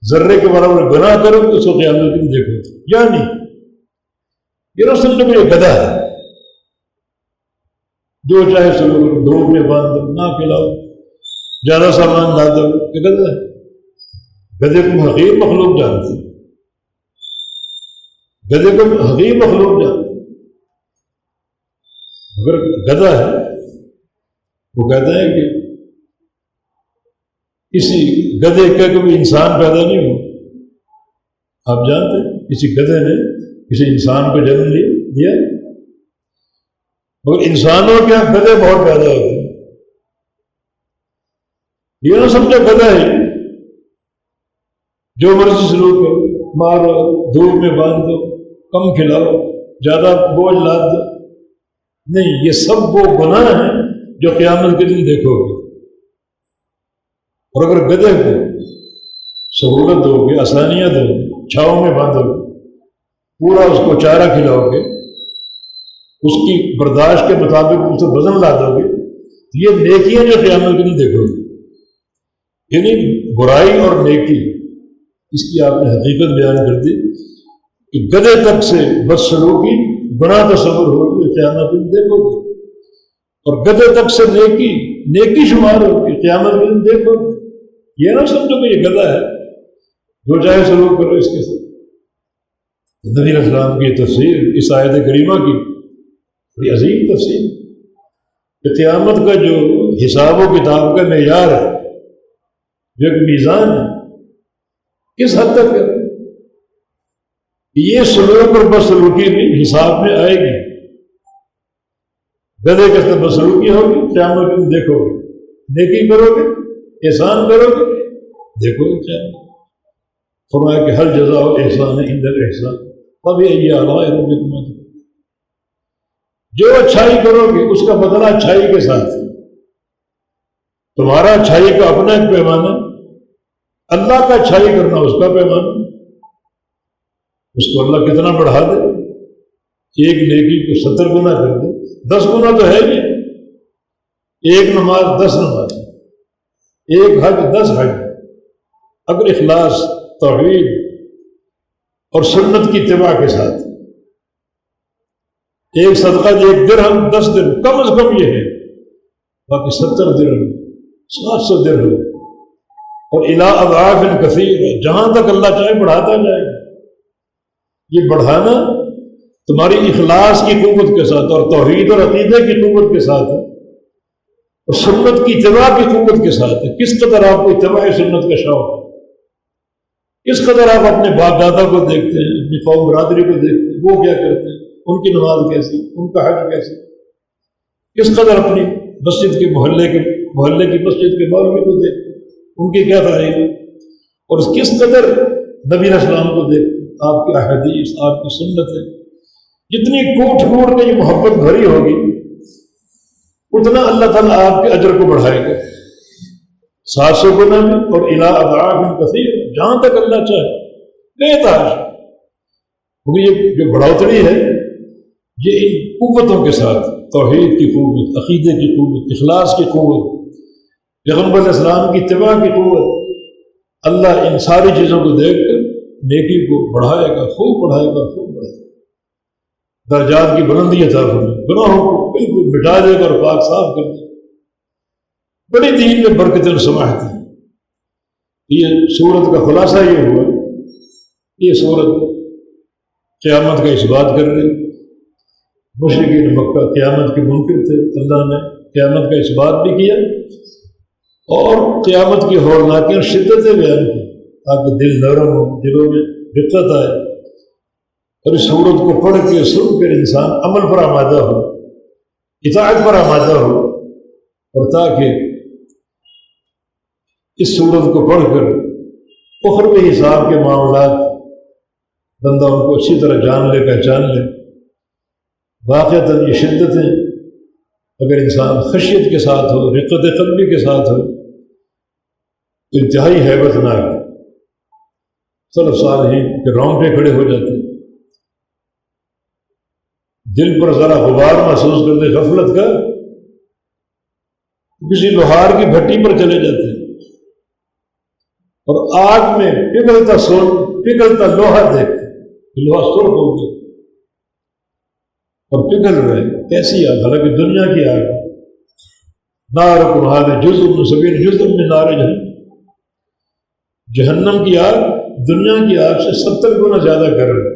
ذرے کے برابر گناہ کرو گے اس کو قیامت کے دن دیکھو گے. یعنی یہ نہ سمجھو کہ یہ گدھا ہے جو چاہے سلو کرو، دھوپ میں باندھ دو، نہ کھلاؤ، زیادہ سامان لا دو، یہ گدھا ہے. گدھے کو حقیر مخلوق جانتے ہیں، گدھے کو حقیر مخلوق جانتے ہیں. اگر گدھا ہے وہ کہتا ہے کہ کسی گدھے کا کبھی انسان پیدا نہیں ہوا. آپ جانتے ہیں کسی گدھے نے کسی انسان کو جنم دیا، مگر انسانوں کے یہاں گدھے بہت پیدا ہوتے ہیں. یہ نہ سمجھو گدھا ہے جو مرضی سلوک کرو، مارو، دھوپ میں باندھ دو، کم کھلاؤ، زیادہ بوجھ لاد دو. نہیں، یہ سب وہ گناہ ہیں جو قیامت کے دن دیکھو گے. اور اگر گدھے کو سہولت دو گے، آسانیاں دو گے، چھاؤں میں باندھو گے، پورا اس کو چارہ کھلاؤ گے، اس کی برداشت کے مطابق اسے وزن لا دو گے، یہ نیکیاں جو قیامت کے دن دیکھو گے. یعنی برائی اور نیکی، اس کی آپ نے حقیقت بیان کر دی کہ گدھے تک سے بدسلوکی گناہ تصور ہوگی قیامت کے دن دیکھو گے، اور گدھے تک سے نیکی شمار ہوگی قیامت کے دن دیکھو گے. یہ نہ سمجھو کہ یہ گدھا ہے جو چاہے سلوک کرو اس کے ساتھ. نبی علیہ السلام کی تفسیر اس آیت کریمہ کی بڑی عظیم تفسیر کہ قیامت کا جو حساب و کتاب کا معیار ہے، جو ایک میزان ہے، کس حد تک ہے یہ سلوک اور بدسلوکی بھی حساب میں آئے گی. گدھے کے ساتھ بدسلوکی ہوگی قیامت کے دن دیکھو گے، نیکی کرو گے، احسان کرو گے، دیکھو گے کیا. فرمایا کہ حل جزاء احسان عند الاحسان فبأي آلاء ربكما تكذبان، جو اچھائی کرو گے اس کا بدلہ اچھائی کے ساتھ ہے۔ تمہارا اچھائی کا اپنا ایک پیمانہ، اللہ کا اچھائی کرنا اس کا پیمانہ، اس کو اللہ کتنا بڑھا دے، ایک نیکی کو 70 گنا کر دے، 10 گنا تو ہے ہی، ایک نماز 10 نماز، ایک حج 10 حج، اگر اخلاص، توحید اور سنت کی اتباع کے ساتھ، ایک صدقہ 1 درہم 10 درہم کم از کم یہ ہے، باقی 70 درہم 700 درہم اور الی اضعاف کثیر، جہاں تک اللہ چاہے بڑھاتا جائے گا۔ یہ بڑھانا تمہاری اخلاص کی قوت کے ساتھ اور توحید اور عقیدے کی قوت کے ساتھ ہے اور سنت کی اتباع کی قوت کے ساتھ ہے۔ کس قدر آپ کو اتباع سنت کا شوق ہے، کس قدر آپ اپنے باپ دادا کو دیکھتے ہیں، اپنی قوم برادری کو دیکھتے ہیں، وہ کیا کرتے ہیں، ان کی نماز کیسی، ان کا حج کیسے، کس قدر اپنی مسجد کے محلے کی مسجد کے مولوی کو دیکھتے ہیں، ان کی کیا تعلیم ہے، اور کس قدر نبی علیہ السلام کو دیکھتے ہیں، آپ کے احادیث، آپ کی سنتیں، جتنی کوٹ کوٹ میں یہ محبت بھری ہوگی اتنا اللہ تعالیٰ آپ کے اجر کو بڑھائے گا 700 گنا میں اور الی اضعاف کثیر، جہاں تک اللہ چاہے بے تاج۔ یہ جو بڑھوتری ہے یہ ان قوتوں کے ساتھ، توحید کی قوت، عقیدے کی قوت، اخلاص کی قوت، پیغمبر علیہ السلام کی اتباع کی قوت، اللہ ان ساری چیزوں کو دیکھ کر نیکی کو بڑھائے گا، خوب بڑھائے گا، خوب بڑھائے گا، درجات کی بلندی عطا فرمائے، گناہوں کو بالکل مٹا دے گا اور پاک صاف کر دے گا۔ بڑی دین میں برکتیں سماحت ہیں۔ یہ سورت کا خلاصہ یہ ہوا، یہ سورت قیامت کا اس بات کر رہی، مشرکین مکہ قیامت کے منکر تھے، اللہ نے قیامت کا اس بات بھی کیا اور قیامت کی ہولناکی اور شدتیں بیان کی تاکہ دل نرم ہو، دلوں میں رقت آئے اور اس سورت کو پڑھ کے سن کر انسان عمل پر آمادہ ہو، اطاعت پر آمادہ ہو، اور تاکہ اس سورت کو پڑھ کر اخروی حساب کے معاملات بندہ ان کو اچھی طرح جان لے، پہچان لے۔ واقعتاً یہ شدتیں اگر انسان خشیت کے ساتھ ہو، رقت قلبی کے ساتھ ہو تو انتہائی ہیبت ناک، سلف صالحین کے رونگٹے کھڑے ہو جاتے، دل پر ذرا غبار محسوس کرتے غفلت کا، کسی لوہار کی بھٹی پر چلے جاتے اور آگ میں پگھلتا لوہا دیکھتے، لوہا سرخ ہو گیا اور پگھل رہے، کیسی آگ، حالانکہ دنیا کی آگ، نارکم ھذا جزء من 70 جزء من نار جہنم کی آگ دنیا کی آگ سے 70 گنا زیادہ گرم ہے۔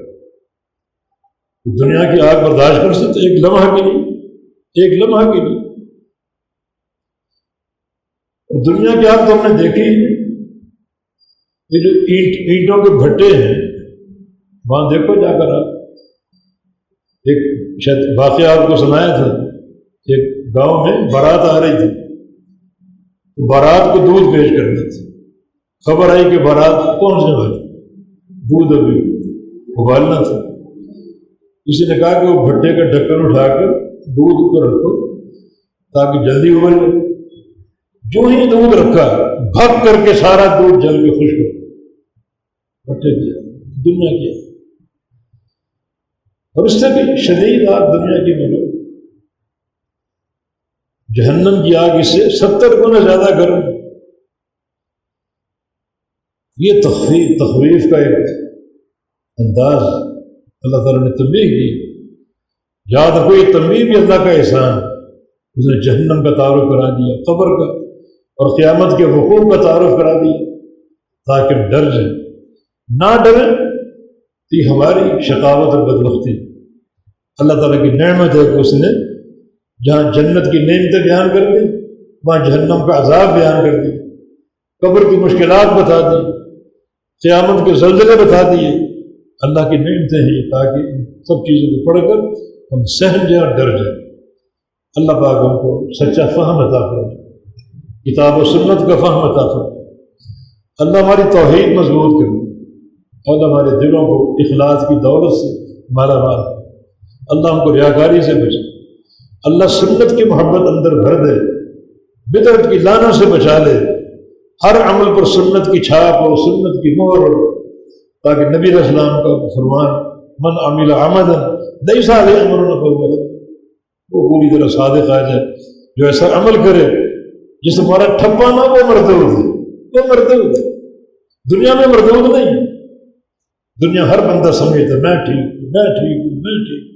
دنیا کی آگ برداشت کر سکتے ایک لمحہ کے لیے، ایک لمحہ کے لیے، اور دنیا کی آگ تو ہم نے دیکھی ہی نہیں۔ یہ جو اینٹوں کے بھٹے ہیں وہاں دیکھو جا کر، آپ ایک شاید واقعہ آپ کو سنایا تھا، ایک گاؤں میں بارات آ رہی تھی، بارات کو دودھ پیش کرنا تھا، خبر آئی کہ بارات پہنچنے والی، دودھ ابھی ابالنا تھا، کسی نے کہا کہ وہ بھٹے کا ڈھکن اٹھا کر دودھ کو رکھو تاکہ جلدی ابل جائے۔ جو ہی دودھ رکھا بھگ کر کے سارا دودھ جل کے خشک ہو، بھٹے کیا دنیا کیا، اور اس سے بھی شدید آگ دنیا کی ملو، جہنم کی آگ اس سے 70 گنا زیادہ گرم۔ یہ تخویف کا ایک انداز اللہ تعالیٰ نے تنبیہ کی، یاد رکھو یہ تنبیہ بھی اللہ کا احسان، اس نے جہنم کا تعارف کرا دیا، قبر کا اور قیامت کے وقوع کا تعارف کرا دیا تاکہ ڈر جائے، نہ ڈرے تو یہ ہماری شقاوت اور بدبختی۔ اللہ تعالیٰ کی نعمت ہے کہ اس نے جہاں جنت کی نعمتیں بیان کر دی وہاں جہنم کا عذاب بیان کر دی، قبر کی مشکلات بتا دی، قیامت کے زلزلے بتا دیے۔ اللہ کی نعمتیں ہیں تاکہ ان سب چیزوں کو پڑھ کر ہم سہم جائیں اور ڈر جائیں۔ اللہ پاک ہم کو سچا فہم عطا فرمائے، کتاب و سنت کا فہم عطا فرمائے، اللہ ہماری توحید مضبوط کر دے، اور ہمارے دلوں کو اخلاص کی دولت سے مالا مال، اللہ ہم کو ریاکاری سے بچے، اللہ سنت کی محبت اندر بھر دے، بدعت کی لانوں سے بچا لے، ہر عمل پر سنت کی چھاپ ہو، سنت کی مہر ہو، تاکہ نبی علیہ السلام کا فرمان من عمل عملا لیس علیہ امرنا فہو رد، وہ پوری طرح صادق آ جائے، جو ایسا عمل کرے جس سے ہمارا ٹھپا نہ، وہ مردود ہے، وہ مردود ہے۔ دنیا میں مردود نہیں، دنیا ہر بندہ سمجھتا میں ٹھیک ہوں، میں ٹھیک ہوں، میں ٹھیک ہوں،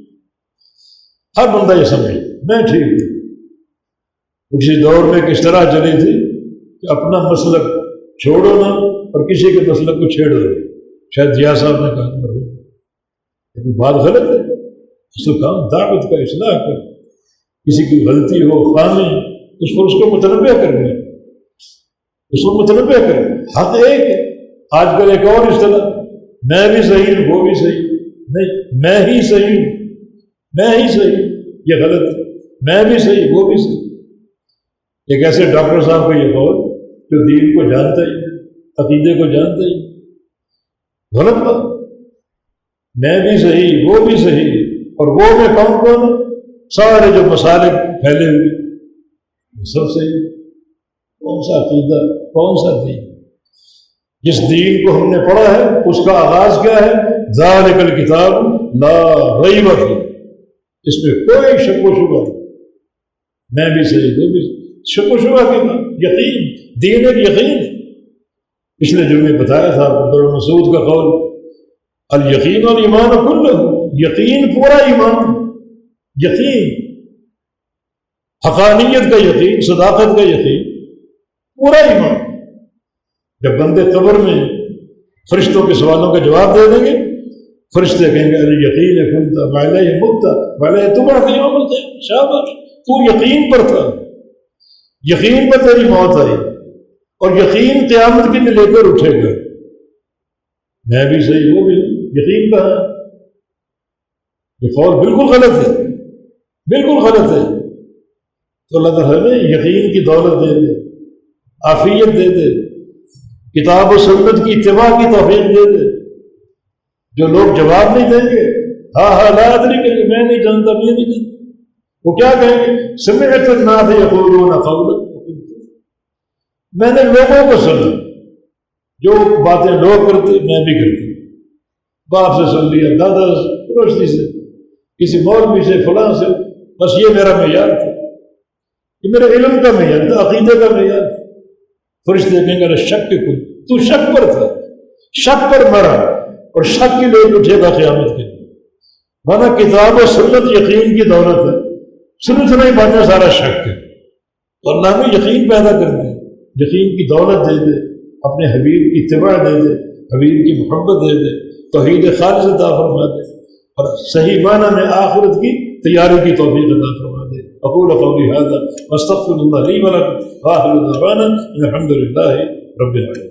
ہر بندہ یہ سمجھے میں ٹھیک ہوں۔ کسی دور میں کس طرح چلی تھی کہ اپنا مسلک چھوڑو نہ اور کسی کے مسلک کو چھیڑو، شاید ضیاء صاحب نے کہا مرحوم، لیکن بات غلط ہے۔ اصل کام دعوت کا، اصلاح کا، کسی کی غلطی ہو، خامی، اس پر اس کو متنبہ کرنا، اس کو متنبہ کرنا، حق ایک ہے۔ آج کل ایک اور اصطلاح، میں بھی صحیح ہوں وہ بھی صحیح، نہیں، میں ہی صحیح ہوں، میں ہی صحیح، یہ غلط ہے، میں بھی صحیح وہ بھی صحیح۔ ایک ایسے ڈاکٹر صاحب کا یہ قول جو دین کو جانتا ہی، عقیدے کو جانتا ہی، غلط بات، میں بھی صحیح وہ بھی صحیح، اور وہ میں کون کون، سارے جو مسالک پھیلے ہوئے سب صحیح۔ کون سا عقیدہ، کون سا دین؟ جس دین کو ہم نے پڑھا ہے اس کا آغاز کیا ہے؟ ذالک الکتاب لا ریب فیہ، اس میں کوئی شک و شبہ نہیں، میں بھی صحیح وہ بھی صحیح، شک و شبہ کے بعد یقین، دین ایک یقین ہے۔ پچھلے جمعے بتایا تھا عبداللہ مسعود کا قول، الیقین والایمان کلہ، یقین پورا ایمان، یقین، حقانیت کا یقین، صداقت کا یقین، پورا ایمان۔ جب بندے قبر میں فرشتوں کے سوالوں کا جواب دے دیں گے، فرشتے کہیں گے الیقین کنت وعلیہ مت وعلیہ تبعث یوم القیامہ، شاباش، تو یقین پر تھا، یقین پر تیری موت آئی، اور یقین قیامت کے دن لے کر اٹھے گا۔ میں بھی صحیح وہ بھی، یقین کہاں ہے؟ یہ قول بالکل غلط ہے، بالکل غلط ہے۔ تو اللہ تعالیٰ ہمیں یقین کی دولت دے دے، عافیت دے دے، کتاب و سنت کی اتباع کی توفیق دے دے۔ جو لوگ جواب نہیں دیں گے، ہاں ہاں لا ادری، کہیں گے میں نہیں جانتا، میں نہیں جانتا، وہ کیا کہیں گے؟ سمعت الناس یقولون قولا، میں نے لوگوں کو سنا، جو باتیں لوگ کرتے میں بھی کرتی، باپ سے سن لیا، دادا سے، پڑوسی سے، کسی مولوی سے، فلاں سے، بس یہ میرا معیار تھا، یہ میرے علم کا معیار تھا، عقیدے کا معیار تھا۔ فرشتے کہیں گے شک کے کل، تو شک پر تھا، شک پر مرا، اور شک کی لے اٹھے گا قیامت کے دن۔ مانا کتاب و سنت یقین کی دولت ہے، سنت نہیں باتیں سارا شک ہے، اور اللہ میں یقین پیدا کر دے، یقین کی دولت دے دے، اپنے حبیب کی اتباع دے دے، حبیب کی محبت دے دے، توحید خالص عطا فرما دے، اور صحیح معنی میں آخرت کی تیاری کی توفیق عطا فرما دے۔ اقول قولی ھذا واستغفر اللہ لی ولکم، وآخر دعوانا الحمد للہ رب العالمین۔